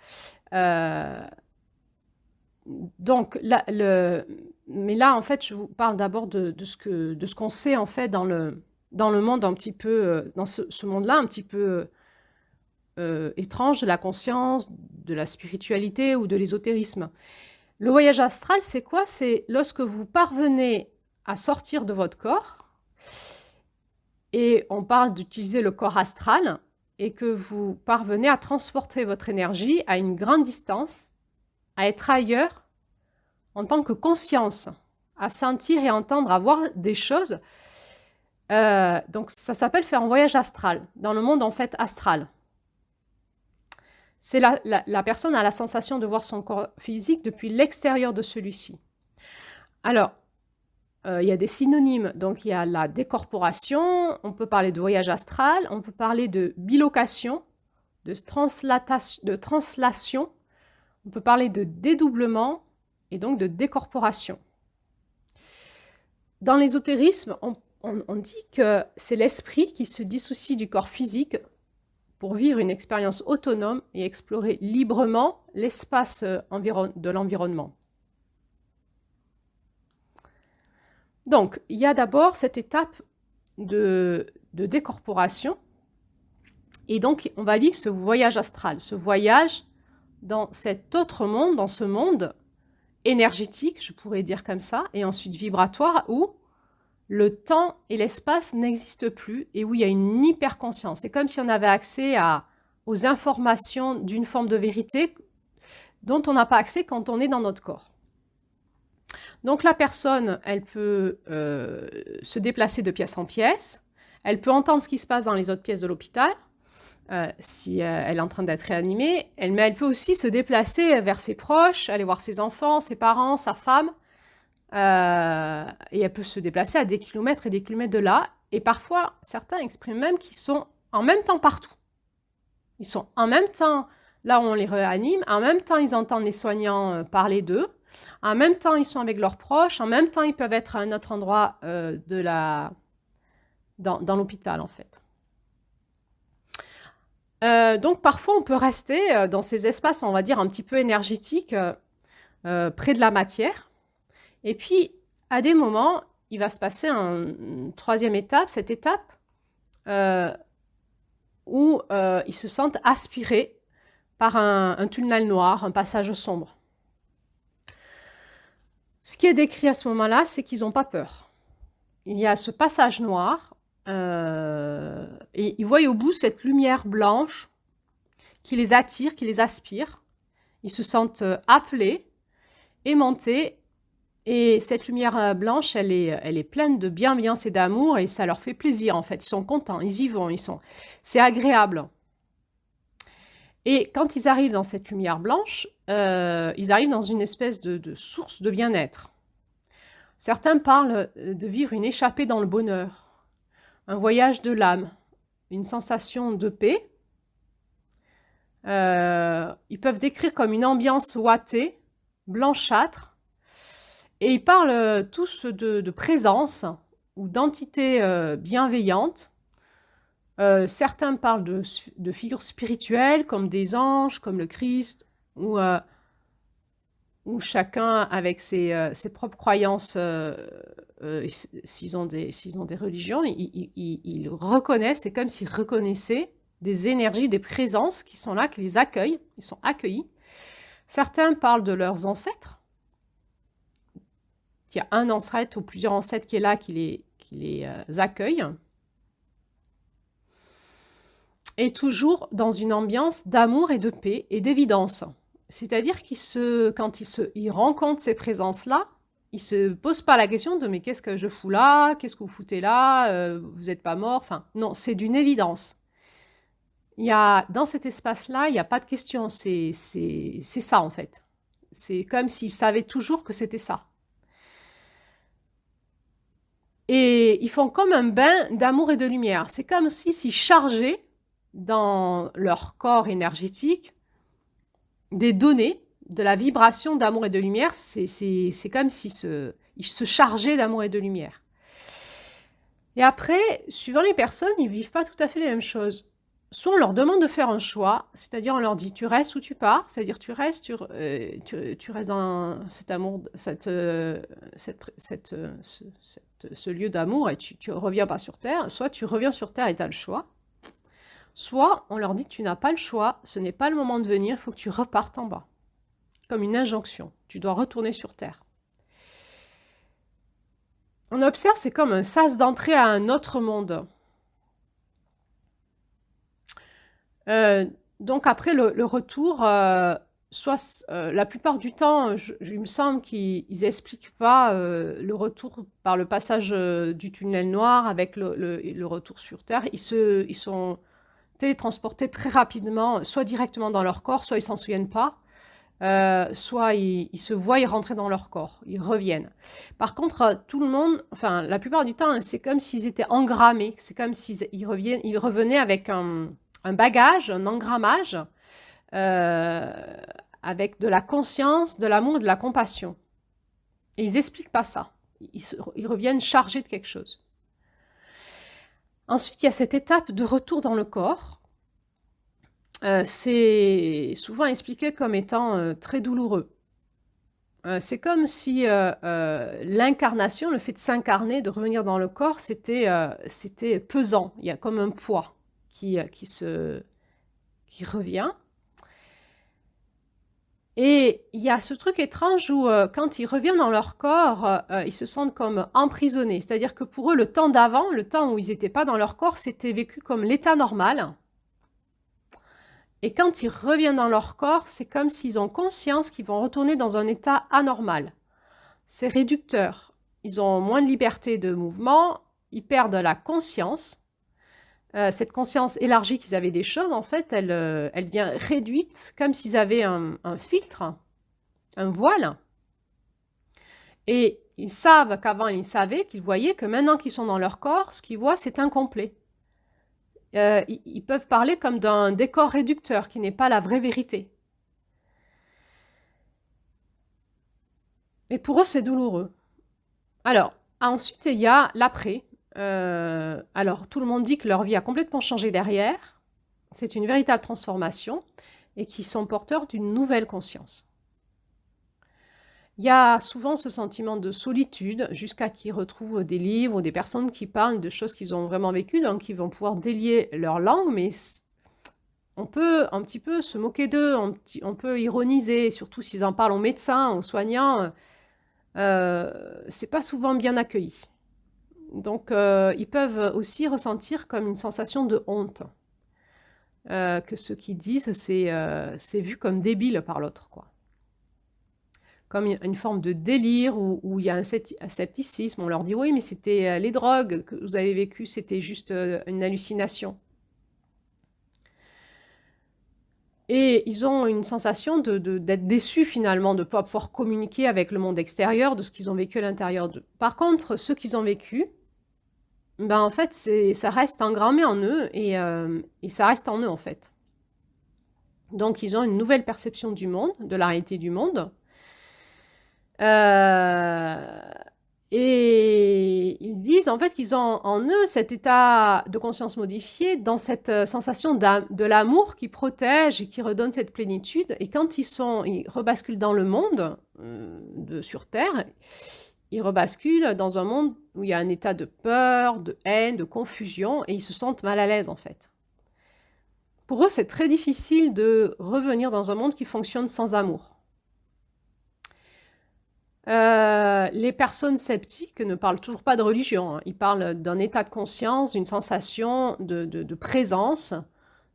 Mais là, en fait, je vous parle d'abord de ce qu'on sait en fait dans le monde un petit peu, dans ce monde-là un petit peu étrange de la conscience, de la spiritualité ou de l'ésotérisme. Le voyage astral, c'est quoi? C'est lorsque vous parvenez à sortir de votre corps, et on parle d'utiliser le corps astral, et que vous parvenez à transporter votre énergie à une grande distance, à être ailleurs en tant que conscience, à sentir et entendre, à voir des choses. Donc ça s'appelle faire un voyage astral, dans le monde en fait astral. C'est la personne a la sensation de voir son corps physique depuis l'extérieur de celui-ci. Alors, il y a des synonymes, donc il y a la décorporation, on peut parler de voyage astral, on peut parler de bilocation, de translation, on peut parler de dédoublement et donc de décorporation. Dans l'ésotérisme, on dit que c'est l'esprit qui se dissocie du corps physique pour vivre une expérience autonome et explorer librement l'espace de l'environnement. Donc, il y a d'abord cette étape de décorporation. Et donc, on va vivre ce voyage astral, ce voyage dans cet autre monde, dans ce monde énergétique, je pourrais dire comme ça, et ensuite vibratoire, où le temps et l'espace n'existent plus et où il y a une hyperconscience. C'est comme si on avait accès aux informations d'une forme de vérité dont on n'a pas accès quand on est dans notre corps. Donc la personne, elle peut se déplacer de pièce en pièce, elle peut entendre ce qui se passe dans les autres pièces de l'hôpital, si elle est en train d'être réanimée, mais elle peut aussi se déplacer vers ses proches, aller voir ses enfants, ses parents, sa femme, et elle peut se déplacer à des kilomètres et des kilomètres de là, et parfois, certains expriment même qu'ils sont en même temps partout. Ils sont en même temps là où on les réanime, en même temps ils entendent les soignants parler d'eux, en même temps ils sont avec leurs proches, en même temps ils peuvent être à un autre endroit dans l'hôpital en fait. Donc parfois on peut rester dans ces espaces, on va dire, un petit peu énergétiques, près de la matière. Et puis, à des moments, il va se passer une troisième étape, cette étape où ils se sentent aspirés par un tunnel noir, un passage sombre. Ce qui est décrit à ce moment-là, c'est qu'ils n'ont pas peur. Il y a ce passage noir, et ils voient au bout cette lumière blanche qui les attire, qui les aspire. Ils se sentent appelés, aimantés, et cette lumière blanche, elle est pleine de bienveillance et d'amour, et ça leur fait plaisir en fait. Ils sont contents, ils y vont, c'est agréable. Et quand ils arrivent dans cette lumière blanche, ils arrivent dans une espèce de source de bien-être. Certains parlent de vivre une échappée dans le bonheur, un voyage de l'âme, une sensation de paix. Ils peuvent décrire comme une ambiance ouatée, blanchâtre, et ils parlent tous de présence ou d'entités bienveillantes. Certains parlent de figures spirituelles comme des anges, comme le Christ, ou chacun avec ses propres croyances, s'ils ont des religions, ils reconnaissent, c'est comme s'ils reconnaissaient des énergies, des présences qui sont là, qui les accueillent, ils sont accueillis. Certains parlent de leurs ancêtres. Il y a un ancêtre ou plusieurs ancêtres qui est là, qui les accueille. Et toujours dans une ambiance d'amour et de paix et d'évidence. C'est-à-dire quand ils rencontrent ces présences-là, ils ne se posent pas la question de « mais qu'est-ce que je fous là? Qu'est-ce que vous foutez là? Vous n'êtes pas mort ?» Enfin, non, c'est d'une évidence. Dans cet espace-là, il n'y a pas de question, c'est ça en fait. C'est comme s'ils savaient toujours que c'était ça. Et ils font comme un bain d'amour et de lumière. C'est comme s'ils chargeaient dans leur corps énergétique des données, de la vibration d'amour et de lumière. C'est comme s'ils se chargeaient d'amour et de lumière. Et après, suivant les personnes, ils ne vivent pas tout à fait les mêmes choses. Soit on leur demande de faire un choix, c'est-à-dire on leur dit tu restes ou tu pars, c'est-à-dire tu restes dans cet amour, ce lieu d'amour et tu ne reviens pas sur Terre, soit tu reviens sur Terre et tu as le choix, soit on leur dit tu n'as pas le choix, ce n'est pas le moment de venir, il faut que tu repartes en bas, comme une injonction, tu dois retourner sur Terre. On observe, c'est comme un sas d'entrée à un autre monde. Donc après le retour, la plupart du temps, il me semble qu'ils n'expliquent pas le retour par le passage du tunnel noir avec le retour sur Terre. Ils sont télétransportés très rapidement, soit directement dans leur corps, soit ils ne s'en souviennent pas, soit ils se voient rentrer dans leur corps, ils reviennent. Par contre, tout le monde, enfin la plupart du temps, c'est comme s'ils étaient engrammés, c'est comme s'ils revenaient avec un un bagage, un engrammage, avec de la conscience, de l'amour et de la compassion. Et ils n'expliquent pas ça. Ils reviennent chargés de quelque chose. Ensuite, il y a cette étape de retour dans le corps. C'est souvent expliqué comme étant très douloureux. C'est comme si l'incarnation, le fait de s'incarner, de revenir dans le corps, c'était pesant. Il y a comme un poids qui revient. Et il y a ce truc étrange où quand ils reviennent dans leur corps, ils se sentent comme emprisonnés. C'est-à-dire que pour eux, le temps d'avant, le temps où ils n'étaient pas dans leur corps, c'était vécu comme l'état normal. Et quand ils reviennent dans leur corps, c'est comme s'ils ont conscience qu'ils vont retourner dans un état anormal. C'est réducteur. Ils ont moins de liberté de mouvement, ils perdent la conscience. Cette conscience élargie qu'ils avaient des choses, en fait, elle vient réduite, comme s'ils avaient un filtre, un voile. Et ils savent qu'avant, ils savaient, qu'ils voyaient que maintenant qu'ils sont dans leur corps, ce qu'ils voient, c'est incomplet. Ils peuvent parler comme d'un décor réducteur qui n'est pas la vraie vérité. Et pour eux, c'est douloureux. Alors, ensuite, il y a l'après. Alors, tout le monde dit que leur vie a complètement changé derrière. C'est une véritable transformation et qu'ils sont porteurs d'une nouvelle conscience. Il y a souvent ce sentiment de solitude jusqu'à qu'ils retrouvent des livres ou des personnes qui parlent de choses qu'ils ont vraiment vécues, donc ils vont pouvoir délier leur langue, mais on peut un petit peu se moquer d'eux, on peut ironiser, surtout s'ils en parlent aux médecins, aux soignants. C'est pas souvent bien accueilli. Donc, ils peuvent aussi ressentir comme une sensation de honte. Que ceux qui disent, c'est vu comme débile par l'autre, quoi. Comme une forme de délire où il y a un scepticisme. On leur dit, oui, mais c'était les drogues que vous avez vécues, c'était juste une hallucination. Et ils ont une sensation d'être déçus finalement, de ne pas pouvoir communiquer avec le monde extérieur, de ce qu'ils ont vécu à l'intérieur d'eux. Par contre, ceux qu'ils ont vécu, ben en fait, ça reste engrammé en eux et ça reste en eux en fait. Donc, ils ont une nouvelle perception du monde, de la réalité du monde. Et ils disent en fait qu'ils ont en eux cet état de conscience modifié dans cette sensation de l'amour qui protège et qui redonne cette plénitude. Et quand ils rebasculent dans le monde sur Terre, ils rebasculent dans un monde où il y a un état de peur, de haine, de confusion, et ils se sentent mal à l'aise en fait. Pour eux, c'est très difficile de revenir dans un monde qui fonctionne sans amour. Les personnes sceptiques ne parlent toujours pas de religion, hein. Ils parlent d'un état de conscience, d'une sensation de présence,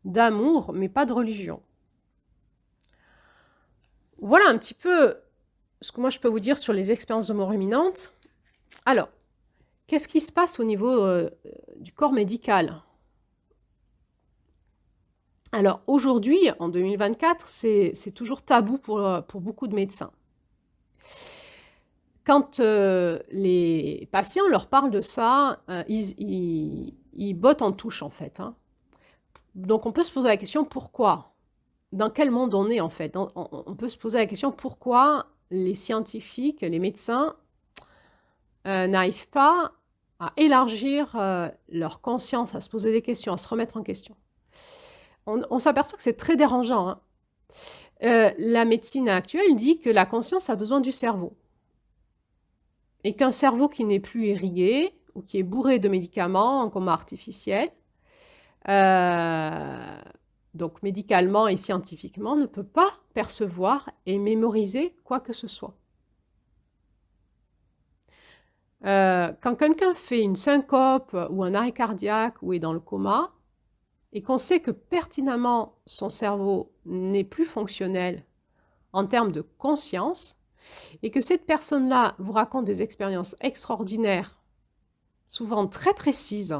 d'amour, mais pas de religion. Voilà un petit peu ce que moi je peux vous dire sur les expériences de mort imminente. Alors, qu'est-ce qui se passe au niveau du corps médical? Alors aujourd'hui, en 2024, c'est toujours tabou pour beaucoup de médecins. Quand les patients leur parlent de ça, ils bottent en touche en fait, hein. Donc on peut se poser la question pourquoi? Dans quel monde on est en fait? On peut se poser la question pourquoi les scientifiques, les médecins n'arrivent pas à élargir leur conscience, à se poser des questions, à se remettre en question. On s'aperçoit que c'est très dérangeant, hein. La médecine actuelle dit que la conscience a besoin du cerveau. Et qu'un cerveau qui n'est plus irrigué ou qui est bourré de médicaments en coma artificiel, donc médicalement et scientifiquement, ne peut pas percevoir et mémoriser quoi que ce soit. Quand quelqu'un fait une syncope ou un arrêt cardiaque ou est dans le coma, et qu'on sait que pertinemment son cerveau n'est plus fonctionnel en termes de conscience, et que cette personne-là vous raconte des expériences extraordinaires, souvent très précises.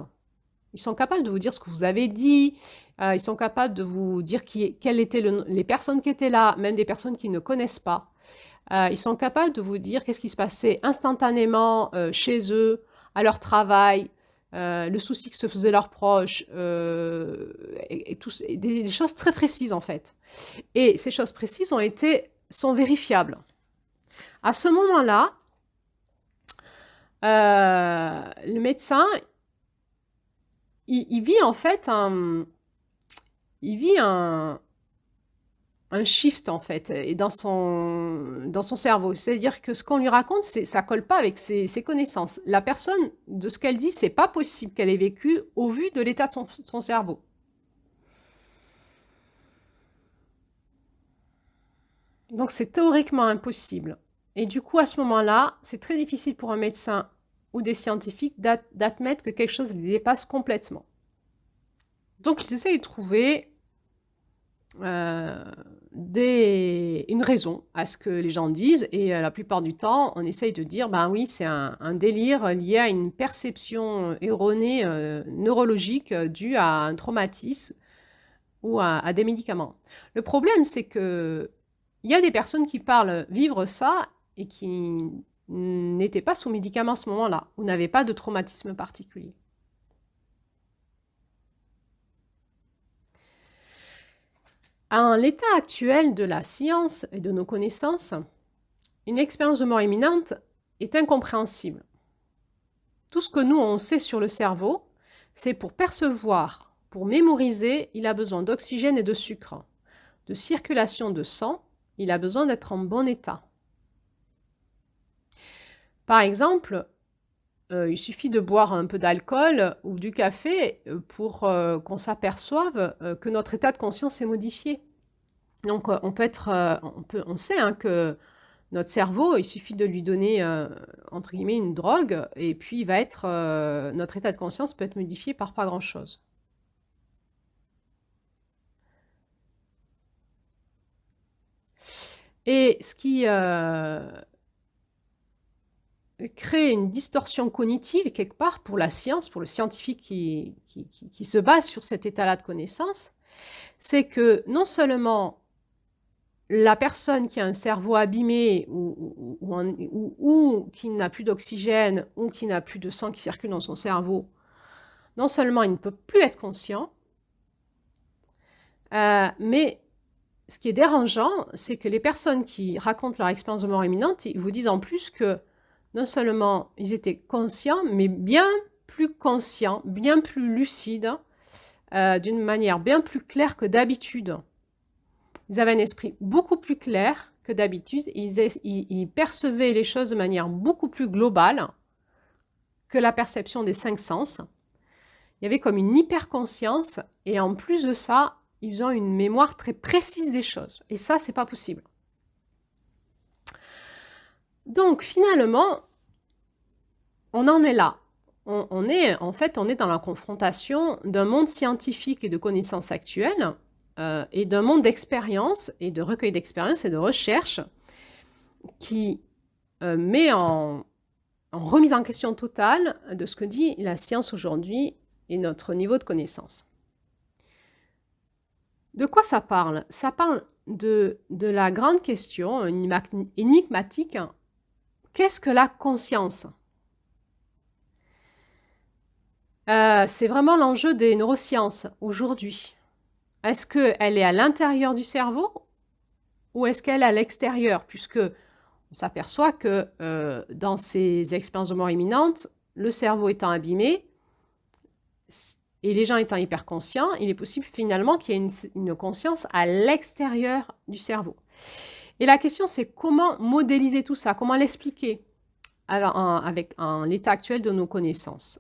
Ils sont capables de vous dire ce que vous avez dit, ils sont capables de vous dire quelles étaient les personnes qui étaient là, même des personnes qu'ils ne connaissent pas. Ils sont capables de vous dire qu'est-ce qui se passait instantanément chez eux, à leur travail, le souci que se faisaient leurs proches, et des choses très précises en fait. Et ces choses précises sont vérifiables. À ce moment-là, le médecin, il vit en fait un shift en fait et dans son cerveau. C'est-à-dire que ce qu'on lui raconte, ça colle pas avec ses connaissances. La personne, de ce qu'elle dit, c'est pas possible qu'elle ait vécu au vu de l'état de son cerveau. Donc c'est théoriquement impossible. Et du coup, à ce moment-là, c'est très difficile pour un médecin ou des scientifiques d'admettre que quelque chose les dépasse complètement. Donc ils essayent de trouver une raison à ce que les gens disent, et la plupart du temps, on essaye de dire, ben oui, c'est un délire lié à une perception erronée neurologique due à un traumatisme ou à des médicaments. Le problème, c'est que il y a des personnes qui parlent vivre ça et qui n'étaient pas sous médicaments à ce moment-là, ou n'avaient pas de traumatisme particulier. À l'état actuel de la science et de nos connaissances, une expérience de mort imminente est incompréhensible. Tout ce que nous, on sait sur le cerveau, c'est pour percevoir, pour mémoriser, il a besoin d'oxygène et de sucre. De circulation de sang, il a besoin d'être en bon état. Par exemple, il suffit de boire un peu d'alcool ou du café pour qu'on s'aperçoive que notre état de conscience est modifié. Donc, on sait hein, que notre cerveau, il suffit de lui donner, entre guillemets, une drogue, et puis notre état de conscience peut être modifié par pas grand-chose. Et ce qui crée une distorsion cognitive, quelque part, pour la science, pour le scientifique qui se base sur cet état-là de connaissance, c'est que non seulement la personne qui a un cerveau abîmé ou qui n'a plus d'oxygène ou qui n'a plus de sang qui circule dans son cerveau, non seulement il ne peut plus être conscient, mais ce qui est dérangeant, c'est que les personnes qui racontent leur expérience de mort imminente, ils vous disent en plus que non seulement ils étaient conscients, mais bien plus conscients, bien plus lucides, d'une manière bien plus claire que d'habitude. Ils avaient un esprit beaucoup plus clair que d'habitude. Ils percevaient les choses de manière beaucoup plus globale que la perception des 5 sens. Il y avait comme une hyperconscience, et en plus de ça, ils ont une mémoire très précise des choses. Et ça, c'est pas possible. Donc, finalement, on en est là. On est dans la confrontation d'un monde scientifique et de connaissances actuelles et d'un monde d'expérience et de recueil d'expérience et de recherche qui met en remise en question totale de ce que dit la science aujourd'hui et notre niveau de connaissance. De quoi ça parle? Ça parle de la grande question énigmatique. Qu'est-ce que la conscience? C'est vraiment l'enjeu des neurosciences aujourd'hui. Est-ce qu'elle est à l'intérieur du cerveau ou est-ce qu'elle est à l'extérieur? Puisque on s'aperçoit que dans ces expériences de mort imminente, le cerveau étant abîmé et les gens étant hyper conscients, il est possible finalement qu'il y ait une conscience à l'extérieur du cerveau. Et la question, c'est comment modéliser tout ça, comment l'expliquer avec l'état actuel de nos connaissances.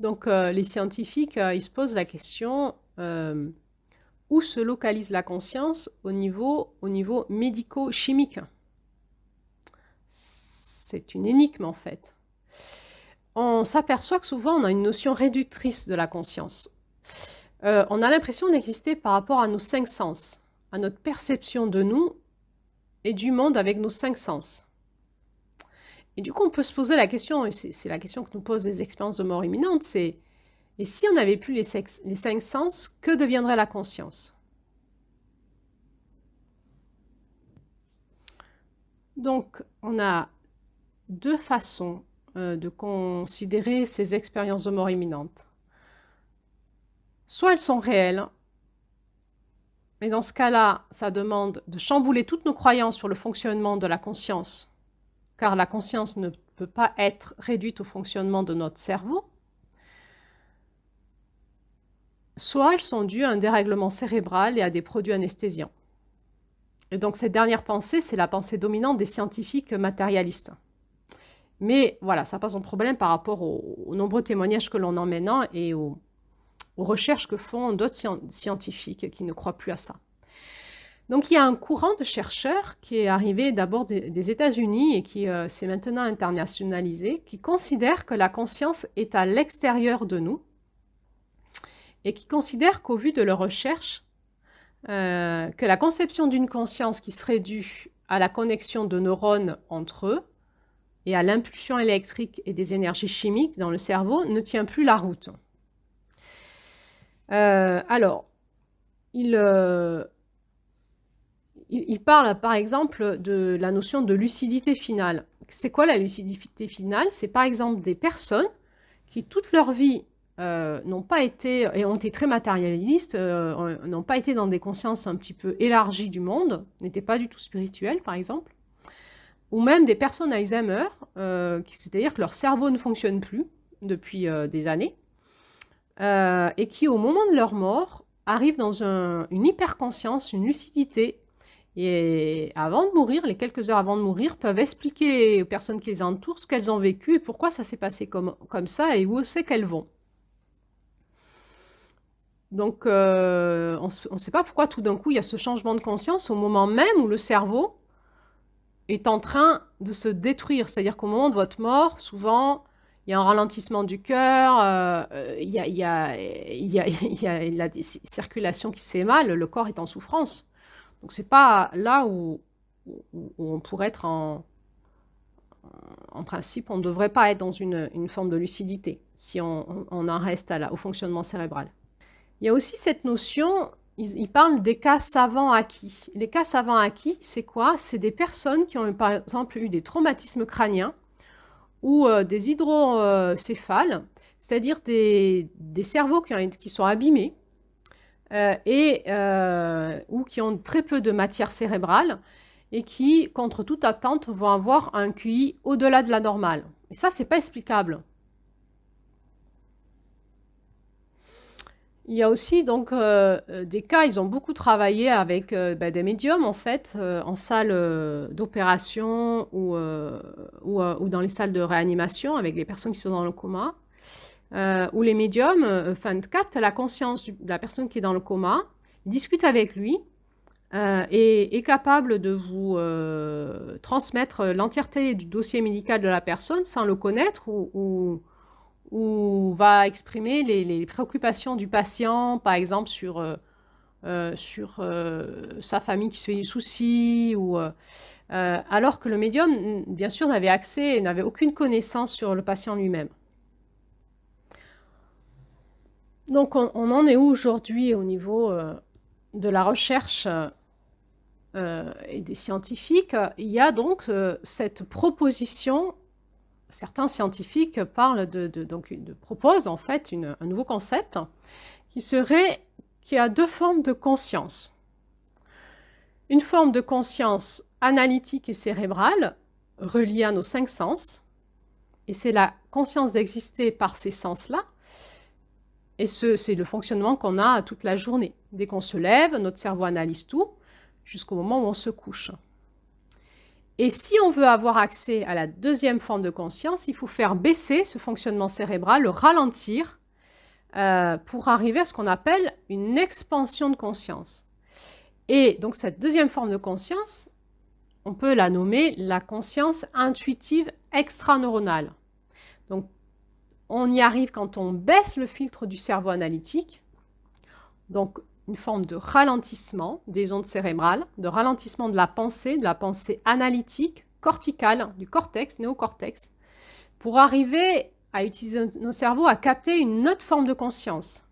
Donc, les scientifiques, ils se posent la question où se localise la conscience au niveau médico-chimique? C'est une énigme, en fait. On s'aperçoit que souvent, on a une notion réductrice de la conscience. On a l'impression d'exister par rapport à nos 5 sens, à notre perception de nous et du monde avec nos 5 sens. Et du coup, on peut se poser la question, et c'est la question que nous posent les expériences de mort imminente, c'est et si on n'avait plus les 5 sens, que deviendrait la conscience? Donc, on a deux façons de considérer ces expériences de mort imminente. Soit elles sont réelles, mais dans ce cas-là, ça demande de chambouler toutes nos croyances sur le fonctionnement de la conscience, car la conscience ne peut pas être réduite au fonctionnement de notre cerveau. Soit elles sont dues à un dérèglement cérébral et à des produits anesthésiants. Et donc cette dernière pensée, c'est la pensée dominante des scientifiques matérialistes. Mais voilà, ça pose un problème par rapport aux nombreux témoignages que l'on a maintenant et aux recherches que font d'autres scientifiques qui ne croient plus à ça. Donc il y a un courant de chercheurs qui est arrivé d'abord des États-Unis et qui s'est maintenant internationalisé, qui considère que la conscience est à l'extérieur de nous et qui considère qu'au vu de leurs recherches, que la conception d'une conscience qui serait due à la connexion de neurones entre eux et à l'impulsion électrique et des énergies chimiques dans le cerveau ne tient plus la route. Alors, il parle par exemple de la notion de lucidité finale. C'est quoi la lucidité finale? C'est par exemple des personnes qui toute leur vie n'ont pas été, et ont été très matérialistes, n'ont pas été dans des consciences un petit peu élargies du monde, n'étaient pas du tout spirituelles par exemple, ou même des personnes Alzheimer, c'est-à-dire que leur cerveau ne fonctionne plus depuis des années, et qui au moment de leur mort arrivent dans une hyperconscience, une lucidité, et avant de mourir, les quelques heures avant de mourir, peuvent expliquer aux personnes qui les entourent ce qu'elles ont vécu et pourquoi ça s'est passé comme ça et où c'est qu'elles vont. Donc, on ne sait pas pourquoi tout d'un coup il y a ce changement de conscience au moment même où le cerveau est en train de se détruire. C'est-à-dire qu'au moment de votre mort, souvent, il y a un ralentissement du cœur, il y a la circulation qui se fait mal, le corps est en souffrance. Donc, ce n'est pas là où on pourrait être en principe, on ne devrait pas être dans une forme de lucidité si on en reste au fonctionnement cérébral. Il y a aussi cette notion, ils parlent des cas savants acquis. Les cas savants acquis, c'est quoi? C'est des personnes qui ont par exemple eu des traumatismes crâniens ou des hydrocéphales, c'est-à-dire des cerveaux qui sont abîmés ou qui ont très peu de matière cérébrale et qui, contre toute attente, vont avoir un QI au-delà de la normale. Et ça, c'est pas explicable. Il y a aussi donc des cas, ils ont beaucoup travaillé avec des médiums en fait, en salle d'opération ou dans les salles de réanimation avec les personnes qui sont dans le coma, où les médiums captent la conscience de la personne qui est dans le coma, discutent avec lui et est capable de vous transmettre l'entièreté du dossier médical de la personne sans le connaître ou va exprimer les préoccupations du patient, par exemple sur sa famille qui se fait du souci, alors que le médium, bien sûr, n'avait accès, n'avait aucune connaissance sur le patient lui-même. Donc, on en est où aujourd'hui au niveau de la recherche et des scientifiques? Il y a donc cette proposition. Certains scientifiques proposent en fait un nouveau concept qui a deux formes de conscience. Une forme de conscience analytique et cérébrale reliée à nos 5 sens, et c'est la conscience d'exister par ces sens-là, et c'est le fonctionnement qu'on a toute la journée. Dès qu'on se lève, notre cerveau analyse tout, jusqu'au moment où on se couche. Et si on veut avoir accès à la deuxième forme de conscience, il faut faire baisser ce fonctionnement cérébral, le ralentir, pour arriver à ce qu'on appelle une expansion de conscience. Et donc cette deuxième forme de conscience, on peut la nommer la conscience intuitive extraneuronale. Donc on y arrive quand on baisse le filtre du cerveau analytique, donc une forme de ralentissement des ondes cérébrales, de ralentissement de la pensée analytique, corticale, du cortex, néocortex, pour arriver à utiliser nos cerveaux à capter une autre forme de conscience.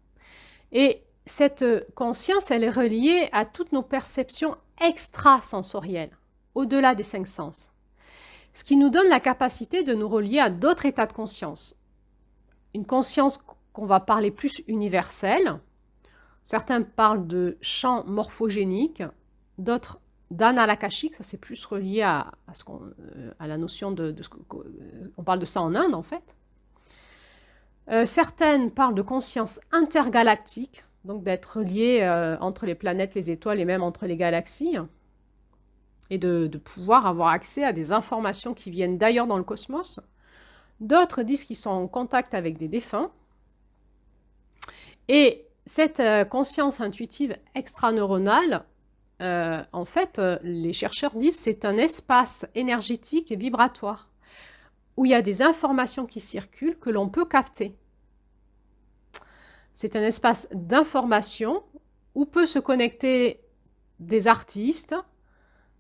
Et cette conscience, elle est reliée à toutes nos perceptions extrasensorielles, au-delà des 5 sens. ce qui nous donne la capacité de nous relier à d'autres états de conscience. Une conscience qu'on va parler plus universelle. Certains parlent de champ morphogénique, d'autres d'anal akashique, ça c'est plus relié à la notion de ce on parle de ça en Inde en fait. Certaines parlent de conscience intergalactique, donc d'être relié entre les planètes, les étoiles et même entre les galaxies, et de pouvoir avoir accès à des informations qui viennent d'ailleurs dans le cosmos. D'autres disent qu'ils sont en contact avec des défunts. Et cette conscience intuitive extraneuronale, en fait, les chercheurs disent que c'est un espace énergétique et vibratoire où il y a des informations qui circulent que l'on peut capter. C'est un espace d'information où peut se connecter des artistes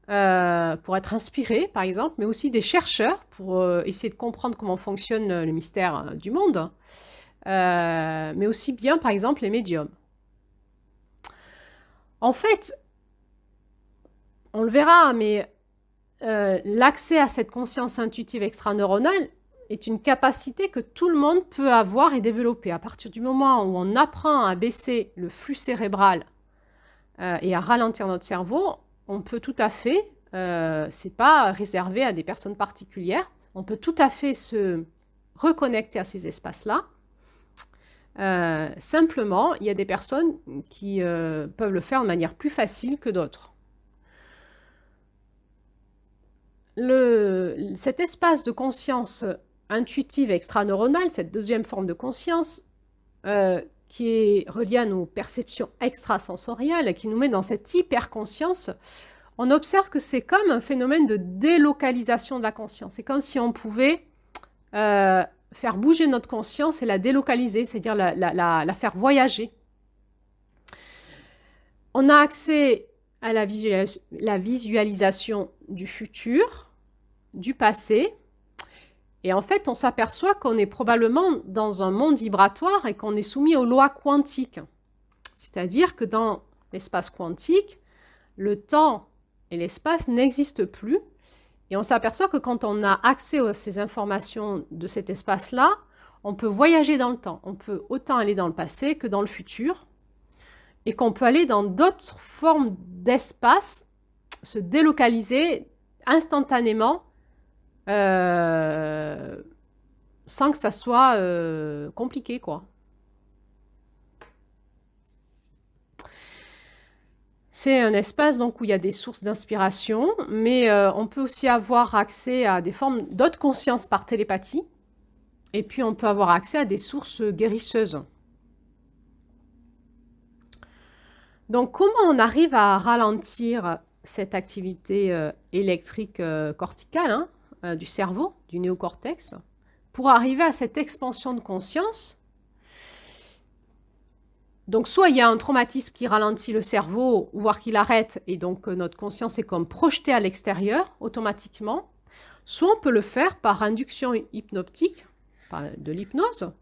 pour être inspirés, par exemple, mais aussi des chercheurs pour essayer de comprendre comment fonctionne le mystère du monde, mais aussi bien, par exemple, les médiums. En fait, on le verra, mais l'accès à cette conscience intuitive extraneuronale est une capacité que tout le monde peut avoir et développer. À partir du moment où on apprend à baisser le flux cérébral et à ralentir notre cerveau, on peut tout à fait, c'est pas réservé à des personnes particulières, on peut tout à fait se reconnecter à ces espaces-là. Simplement, il y a des personnes qui peuvent le faire de manière plus facile que d'autres. Cet espace de conscience intuitive extraneuronale, cette deuxième forme de conscience, qui est reliée à nos perceptions extrasensorielles, qui nous met dans cette hyperconscience, on observe que c'est comme un phénomène de délocalisation de la conscience. C'est comme si on pouvait faire bouger notre conscience et la délocaliser, c'est-à-dire la faire voyager. On a accès à la visualisation du futur, du passé, et en fait, on s'aperçoit qu'on est probablement dans un monde vibratoire et qu'on est soumis aux lois quantiques. C'est-à-dire que dans l'espace quantique, le temps et l'espace n'existent plus, et on s'aperçoit que quand on a accès à ces informations de cet espace-là, on peut voyager dans le temps. On peut autant aller dans le passé que dans le futur, et qu'on peut aller dans d'autres formes d'espace, se délocaliser instantanément, sans que ça soit compliqué, quoi. C'est un espace donc, où il y a des sources d'inspiration, mais on peut aussi avoir accès à des formes d'autres consciences par télépathie, et puis on peut avoir accès à des sources guérisseuses. Donc, comment on arrive à ralentir cette activité électrique corticale du cerveau, du néocortex, pour arriver à cette expansion de conscience? Donc, soit il y a un traumatisme qui ralentit le cerveau, voire qui l'arrête, et donc notre conscience est comme projetée à l'extérieur automatiquement, soit on peut le faire par induction hypnotique, par de l'hypnose.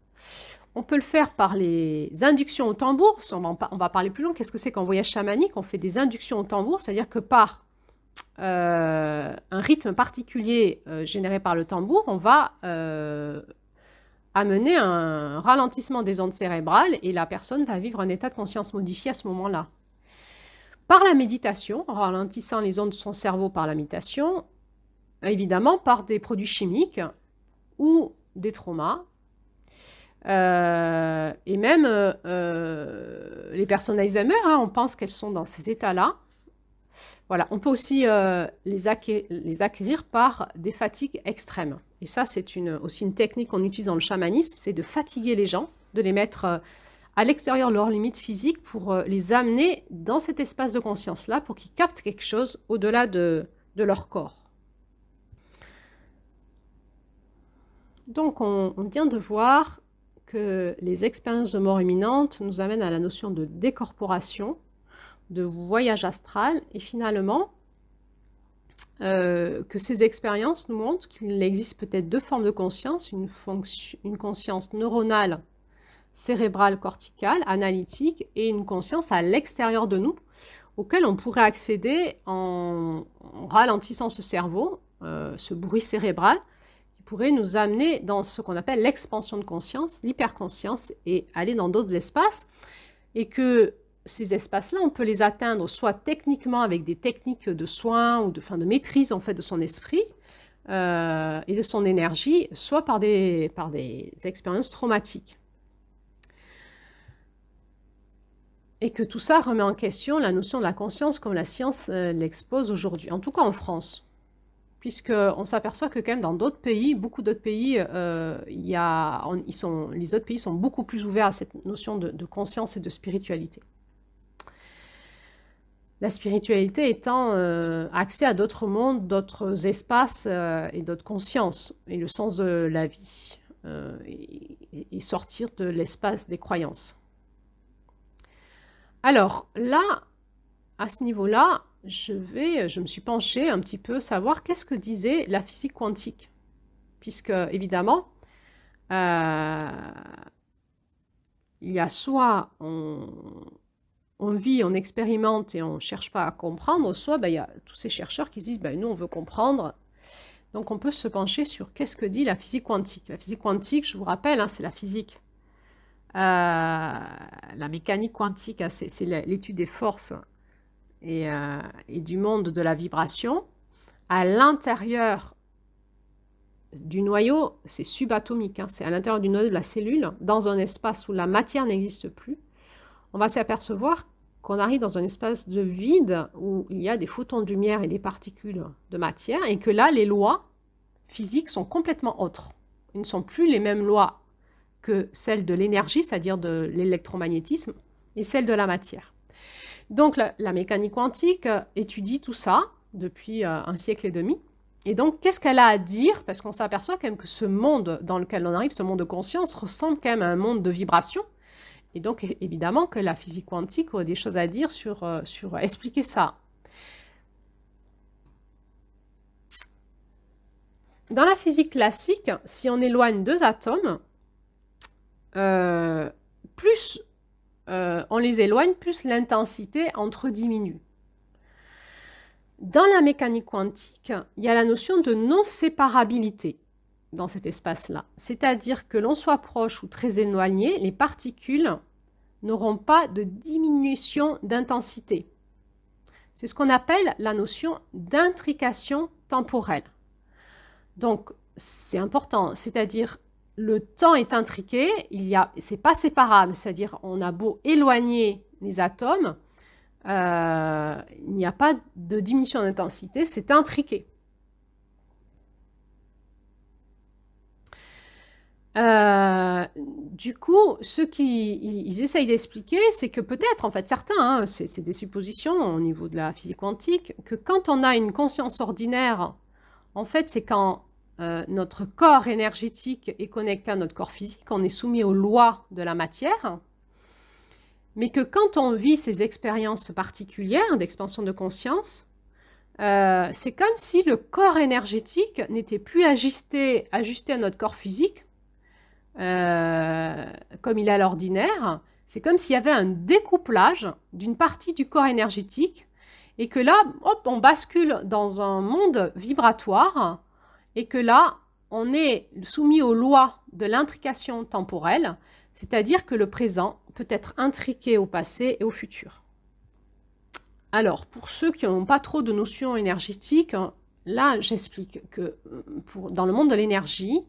On peut le faire par les inductions au tambour. On va parler plus long. Qu'est-ce que c'est qu'en voyage chamanique? On fait des inductions au tambour, c'est-à-dire que par un rythme particulier généré par le tambour, on va amener un ralentissement des ondes cérébrales et la personne va vivre un état de conscience modifié à ce moment-là. Par la méditation, en ralentissant les ondes de son cerveau par la méditation, évidemment par des produits chimiques ou des traumas, et même les personnes Alzheimer, on pense qu'elles sont dans ces états-là. Voilà, on peut aussi les acquérir par des fatigues extrêmes. Et ça, c'est aussi une technique qu'on utilise dans le chamanisme, c'est de fatiguer les gens, de les mettre à l'extérieur de leurs limites physiques pour les amener dans cet espace de conscience-là pour qu'ils captent quelque chose au-delà de leur corps. Donc, on vient de voir que les expériences de mort imminente nous amènent à la notion de décorporation, de voyage astral, et finalement, que ces expériences nous montrent qu'il existe peut-être deux formes de conscience, une conscience neuronale, cérébrale, corticale, analytique, et une conscience à l'extérieur de nous, auquel on pourrait accéder en ralentissant ce cerveau ce bruit cérébral qui pourrait nous amener dans ce qu'on appelle l'expansion de conscience, l'hyperconscience, et aller dans d'autres espaces, et que ces espaces-là, on peut les atteindre soit techniquement avec des techniques de soins ou de maîtrise en fait de son esprit et de son énergie, soit par des expériences traumatiques. Et que tout ça remet en question la notion de la conscience comme la science l'expose aujourd'hui, en tout cas en France. Puisqu'on s'aperçoit que quand même dans d'autres pays, beaucoup d'autres pays, les autres pays sont beaucoup plus ouverts à cette notion de conscience et de spiritualité. La spiritualité étant accès à d'autres mondes, d'autres espaces et d'autres consciences, et le sens de la vie, et sortir de l'espace des croyances. Alors là, à ce niveau-là, je me suis penchée un petit peu savoir qu'est-ce que disait la physique quantique. Puisque, évidemment, il y a soit on vit, on expérimente et on ne cherche pas à comprendre, soit il y a tous ces chercheurs qui disent nous, on veut comprendre. Donc, on peut se pencher sur qu'est-ce que dit la physique quantique. La physique quantique, je vous rappelle, c'est la physique. La mécanique quantique, c'est l'étude des forces et du monde de la vibration. À l'intérieur du noyau, c'est subatomique, c'est à l'intérieur du noyau de la cellule, dans un espace où la matière n'existe plus. On va s'apercevoir qu'on arrive dans un espace de vide où il y a des photons de lumière et des particules de matière, et que là, les lois physiques sont complètement autres. Ils ne sont plus les mêmes lois que celles de l'énergie, c'est-à-dire de l'électromagnétisme, et celles de la matière. Donc la mécanique quantique étudie tout ça depuis un siècle et demi. Et donc, qu'est-ce qu'elle a à dire? Parce qu'on s'aperçoit quand même que ce monde dans lequel on arrive, ce monde de conscience, ressemble quand même à un monde de vibration. Et donc, évidemment, que la physique quantique a des choses à dire sur expliquer ça. Dans la physique classique, si on éloigne deux atomes, plus on les éloigne, plus l'intensité entre eux diminue. Dans la mécanique quantique, il y a la notion de non-séparabilité dans cet espace-là. C'est-à-dire que l'on soit proche ou très éloigné, les particules n'auront pas de diminution d'intensité. C'est ce qu'on appelle la notion d'intrication temporelle. Donc, c'est important, c'est-à-dire le temps est intriqué, c'est pas séparable, c'est-à-dire on a beau éloigner les atomes, il n'y a pas de diminution d'intensité, c'est intriqué. Du coup, ce qu'ils essayent d'expliquer, c'est que peut-être, en fait, certains, c'est des suppositions au niveau de la physique quantique, que quand on a une conscience ordinaire, en fait, c'est quand notre corps énergétique est connecté à notre corps physique, on est soumis aux lois de la matière, mais que quand on vit ces expériences particulières d'expansion de conscience, c'est comme si le corps énergétique n'était plus ajusté à notre corps physique, comme il est à l'ordinaire. C'est comme s'il y avait un découplage d'une partie du corps énergétique et que là, hop, on bascule dans un monde vibratoire et que là, on est soumis aux lois de l'intrication temporelle, c'est-à-dire que le présent peut être intriqué au passé et au futur. Alors, pour ceux qui n'ont pas trop de notions énergétiques, là, j'explique que dans le monde de l'énergie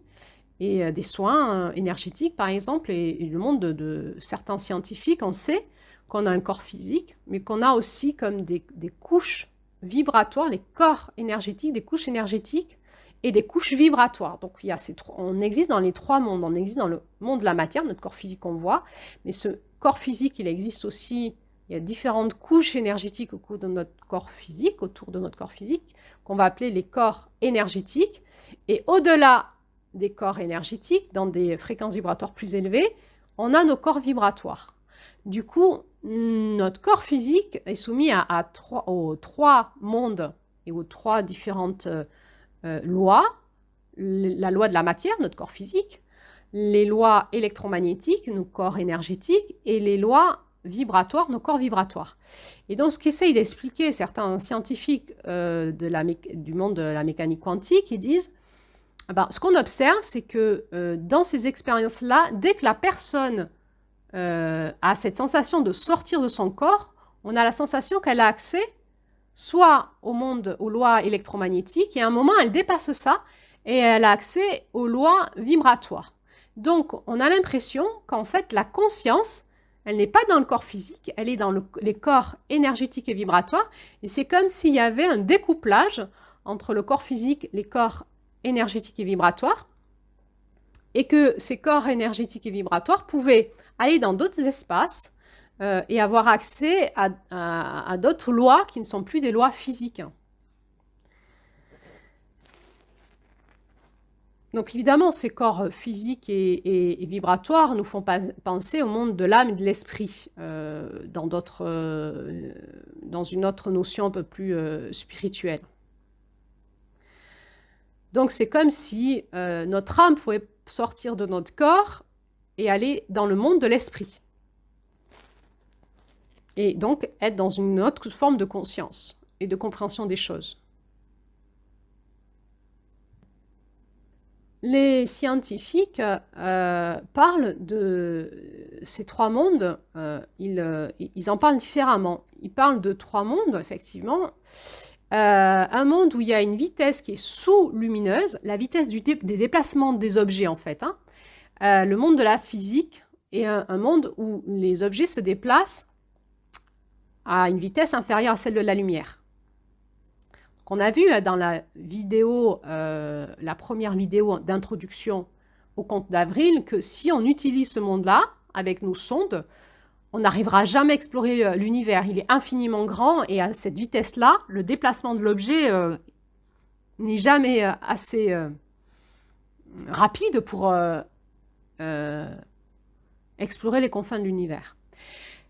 et des soins énergétiques, par exemple, et le monde de certains scientifiques, on sait qu'on a un corps physique, mais qu'on a aussi comme des couches vibratoires, les corps énergétiques, des couches énergétiques et des couches vibratoires. Donc, on existe dans les trois mondes. On existe dans le monde de la matière, notre corps physique qu'on voit, mais ce corps physique, il existe aussi, il y a différentes couches énergétiques autour de notre corps physique, qu'on va appeler les corps énergétiques. Et au-delà des corps énergétiques, dans des fréquences vibratoires plus élevées, on a nos corps vibratoires. Du coup, notre corps physique est soumis aux trois mondes et aux trois différentes lois. La loi de la matière, notre corps physique, les lois électromagnétiques, nos corps énergétiques, et les lois vibratoires, nos corps vibratoires. Et donc, ce qu'essayent d'expliquer certains scientifiques du monde de la mécanique quantique, ils disent, ce qu'on observe, c'est que dans ces expériences-là, dès que la personne a cette sensation de sortir de son corps, on a la sensation qu'elle a accès soit au monde, aux lois électromagnétiques, et à un moment, elle dépasse ça, et elle a accès aux lois vibratoires. Donc, on a l'impression qu'en fait, la conscience, elle n'est pas dans le corps physique, elle est dans les corps énergétiques et vibratoires, et c'est comme s'il y avait un découplage entre le corps physique, les corps énergétiques et vibratoires, et que ces corps énergétiques et vibratoires pouvaient aller dans d'autres espaces et avoir accès à d'autres lois qui ne sont plus des lois physiques. Donc évidemment, ces corps physiques et vibratoires nous font penser au monde de l'âme et de l'esprit, dans une autre notion un peu plus spirituelle. Donc c'est comme si notre âme pouvait sortir de notre corps et aller dans le monde de l'esprit. Et donc être dans une autre forme de conscience et de compréhension des choses. Les scientifiques parlent de ces trois mondes, ils en parlent différemment. Ils parlent de trois mondes, effectivement. Un monde où il y a une vitesse qui est sous-lumineuse, la vitesse des déplacements des objets, en fait. Le monde de la physique et un monde où les objets se déplacent à une vitesse inférieure à celle de la lumière. On a vu dans la vidéo, la première vidéo d'introduction au conte d'avril, que si on utilise ce monde-là, avec nos sondes, on n'arrivera jamais à explorer l'univers. Il est infiniment grand et à cette vitesse-là, le déplacement de l'objet n'est jamais assez rapide pour explorer les confins de l'univers.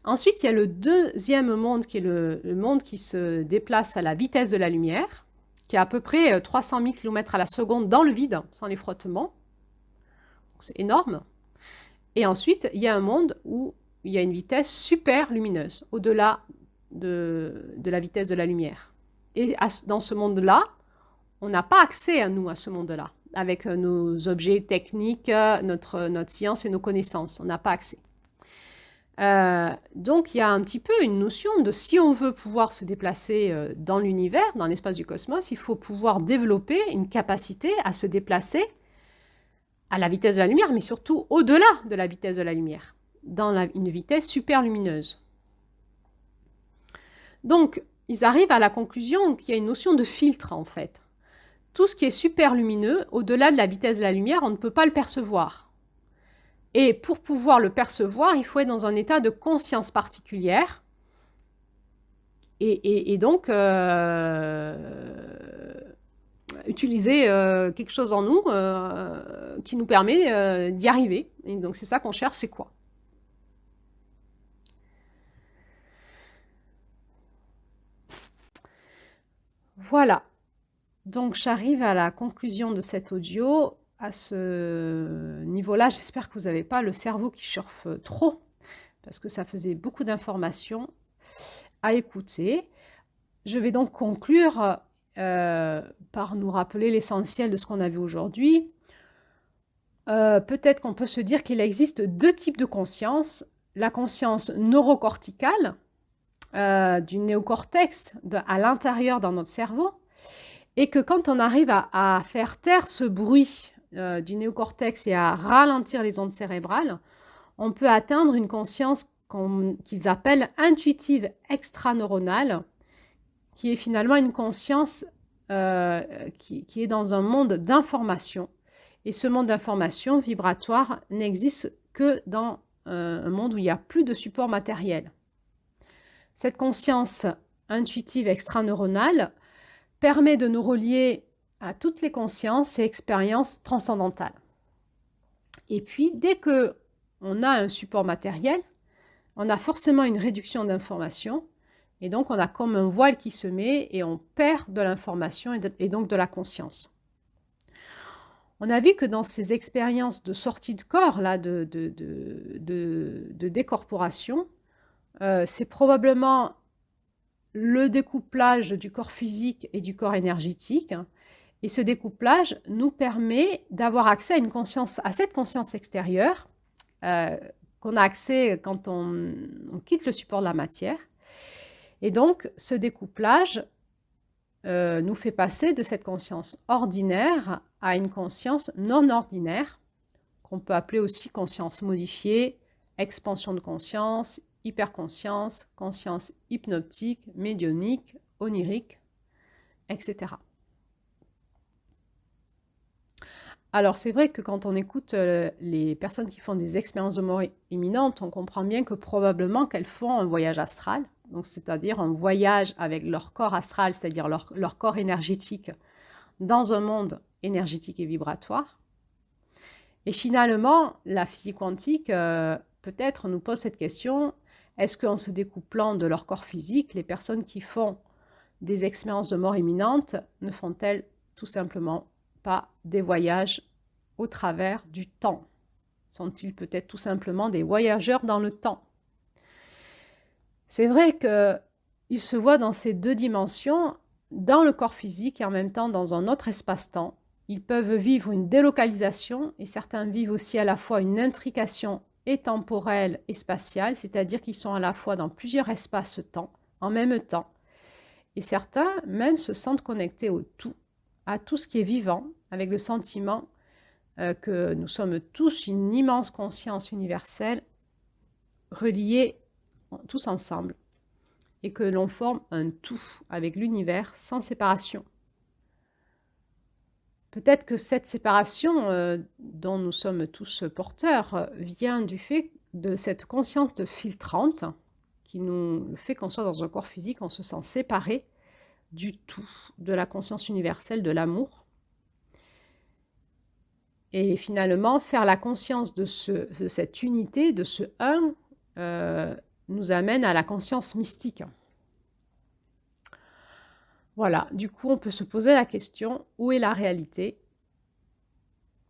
Ensuite, il y a le deuxième monde qui est le monde qui se déplace à la vitesse de la lumière, qui est à peu près 300 000 km à la seconde dans le vide, sans les frottements. C'est énorme. Et ensuite, il y a un monde où il y a une vitesse super lumineuse, au-delà de la vitesse de la lumière. Et dans ce monde-là, on n'a pas accès à ce monde-là, avec nos objets techniques, notre science et nos connaissances. On n'a pas accès. Donc il y a un petit peu une notion de si on veut pouvoir se déplacer dans l'univers, dans l'espace du cosmos, il faut pouvoir développer une capacité à se déplacer à la vitesse de la lumière, mais surtout au-delà de la vitesse de la lumière, dans une vitesse super lumineuse. Donc ils arrivent à la conclusion qu'il y a une notion de filtre en fait. Tout ce qui est super lumineux, au-delà de la vitesse de la lumière, on ne peut pas le percevoir. Et pour pouvoir le percevoir, il faut être dans un état de conscience particulière. Et donc, utiliser quelque chose en nous qui nous permet d'y arriver. Et donc, c'est ça qu'on cherche, c'est quoi? Voilà. Donc, j'arrive à la conclusion de cet audio. À ce niveau-là, j'espère que vous n'avez pas le cerveau qui chauffe trop, parce que ça faisait beaucoup d'informations à écouter. Je vais donc conclure par nous rappeler l'essentiel de ce qu'on a vu aujourd'hui. Peut-être qu'on peut se dire qu'il existe deux types de conscience. La conscience neurocorticale, du néocortex à l'intérieur dans notre cerveau, et que quand on arrive à faire taire ce bruit du néocortex et à ralentir les ondes cérébrales, on peut atteindre une conscience qu'ils appellent intuitive extraneuronale, qui est finalement une conscience qui est dans un monde d'information. Et ce monde d'information vibratoire n'existe que dans un monde où il n'y a plus de support matériel. Cette conscience intuitive extraneuronale permet de nous relier à toutes les consciences et expériences transcendantales. Et puis, dès qu'on a un support matériel, on a forcément une réduction d'information, et donc on a comme un voile qui se met et on perd de l'information et donc de la conscience. On a vu que dans ces expériences de sortie de corps, là, de décorporation, c'est probablement le découplage du corps physique et du corps énergétique. Et ce découplage nous permet d'avoir accès à à cette conscience extérieure qu'on a accès quand on quitte le support de la matière. Et donc, ce découplage nous fait passer de cette conscience ordinaire à une conscience non ordinaire, qu'on peut appeler aussi conscience modifiée, expansion de conscience, hyperconscience, conscience hypnotique, médiumnique, onirique, etc. Alors c'est vrai que quand on écoute les personnes qui font des expériences de mort imminente, on comprend bien que probablement qu'elles font un voyage astral, donc c'est-à-dire un voyage avec leur corps astral, c'est-à-dire leur corps énergétique, dans un monde énergétique et vibratoire. Et finalement, la physique quantique peut-être nous pose cette question, est-ce qu'en se découplant de leur corps physique, les personnes qui font des expériences de mort imminente ne font-elles tout simplement pas des voyages au travers du temps? Sont-ils peut-être tout simplement des voyageurs dans le temps? C'est vrai qu'ils se voient dans ces deux dimensions, dans le corps physique et en même temps dans un autre espace-temps. Ils peuvent vivre une délocalisation et certains vivent aussi à la fois une intrication et temporelle et spatiale, c'est-à-dire qu'ils sont à la fois dans plusieurs espaces-temps en même temps. Et certains même se sentent connectés au tout, à tout ce qui est vivant, avec le sentiment que nous sommes tous une immense conscience universelle, reliée tous ensemble, et que l'on forme un tout avec l'univers sans séparation. Peut-être que cette séparation dont nous sommes tous porteurs vient du fait de cette conscience filtrante qui nous fait qu'on soit dans un corps physique, on se sent séparé du tout, de la conscience universelle, de l'amour. Et finalement, faire la conscience de cette unité, de ce un, nous amène à la conscience mystique. Voilà, du coup, on peut se poser la question, où est la réalité?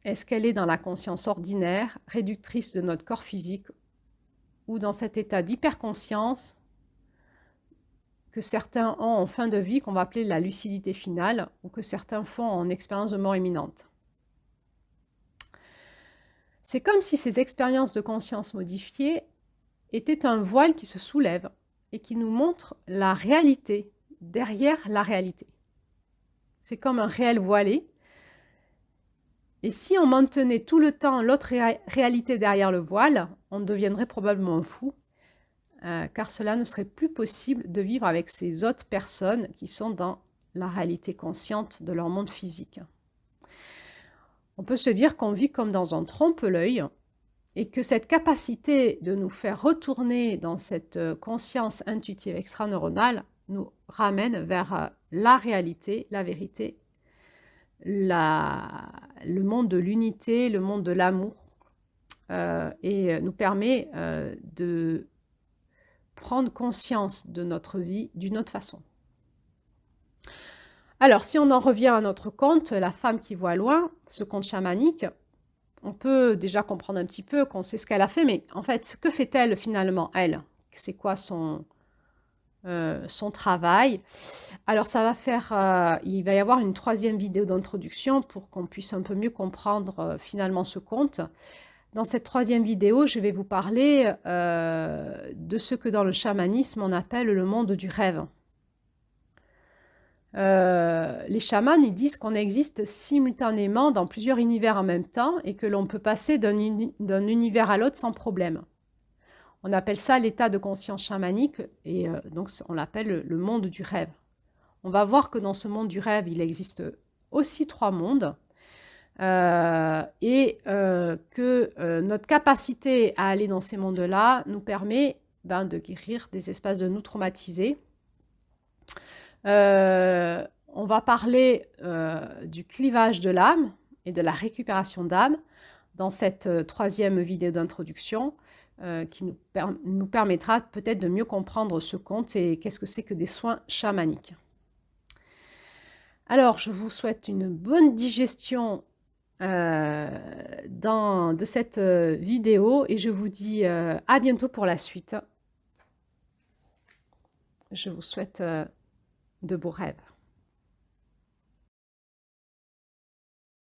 Est-ce qu'elle est dans la conscience ordinaire, réductrice de notre corps physique, ou dans cet état d'hyperconscience que certains ont en fin de vie, qu'on va appeler la lucidité finale, ou que certains font en expérience de mort imminente? C'est comme si ces expériences de conscience modifiée étaient un voile qui se soulève et qui nous montre la réalité derrière la réalité. C'est comme un réel voilé. Et si on maintenait tout le temps l'autre réalité derrière le voile, on deviendrait probablement fou, car cela ne serait plus possible de vivre avec ces autres personnes qui sont dans la réalité consciente de leur monde physique. On peut se dire qu'on vit comme dans un trompe-l'œil et que cette capacité de nous faire retourner dans cette conscience intuitive extraneuronale nous ramène vers la réalité, la vérité, le monde de l'unité, le monde de l'amour, et nous permet de prendre conscience de notre vie d'une autre façon. Alors, si on en revient à notre conte, la femme qui voit loin, ce conte chamanique, on peut déjà comprendre un petit peu qu'on sait ce qu'elle a fait, mais en fait, que fait-elle finalement, elle? C'est quoi son travail? Alors, il va y avoir une troisième vidéo d'introduction pour qu'on puisse un peu mieux comprendre finalement ce conte. Dans cette troisième vidéo, je vais vous parler de ce que dans le chamanisme, on appelle le monde du rêve. Les chamans, ils disent qu'on existe simultanément dans plusieurs univers en même temps et que l'on peut passer d'un univers à l'autre sans problème. On appelle ça l'état de conscience chamanique et donc on l'appelle le monde du rêve. On va voir que dans ce monde du rêve, il existe aussi trois mondes et que notre capacité à aller dans ces mondes-là nous permet de guérir des espaces de nous traumatisés. On va parler du clivage de l'âme et de la récupération d'âme dans cette troisième vidéo d'introduction qui nous permettra peut-être de mieux comprendre ce conte et qu'est-ce que c'est que des soins chamaniques. Alors, je vous souhaite une bonne digestion de cette vidéo et je vous dis à bientôt pour la suite. Je vous souhaite de beaux rêves.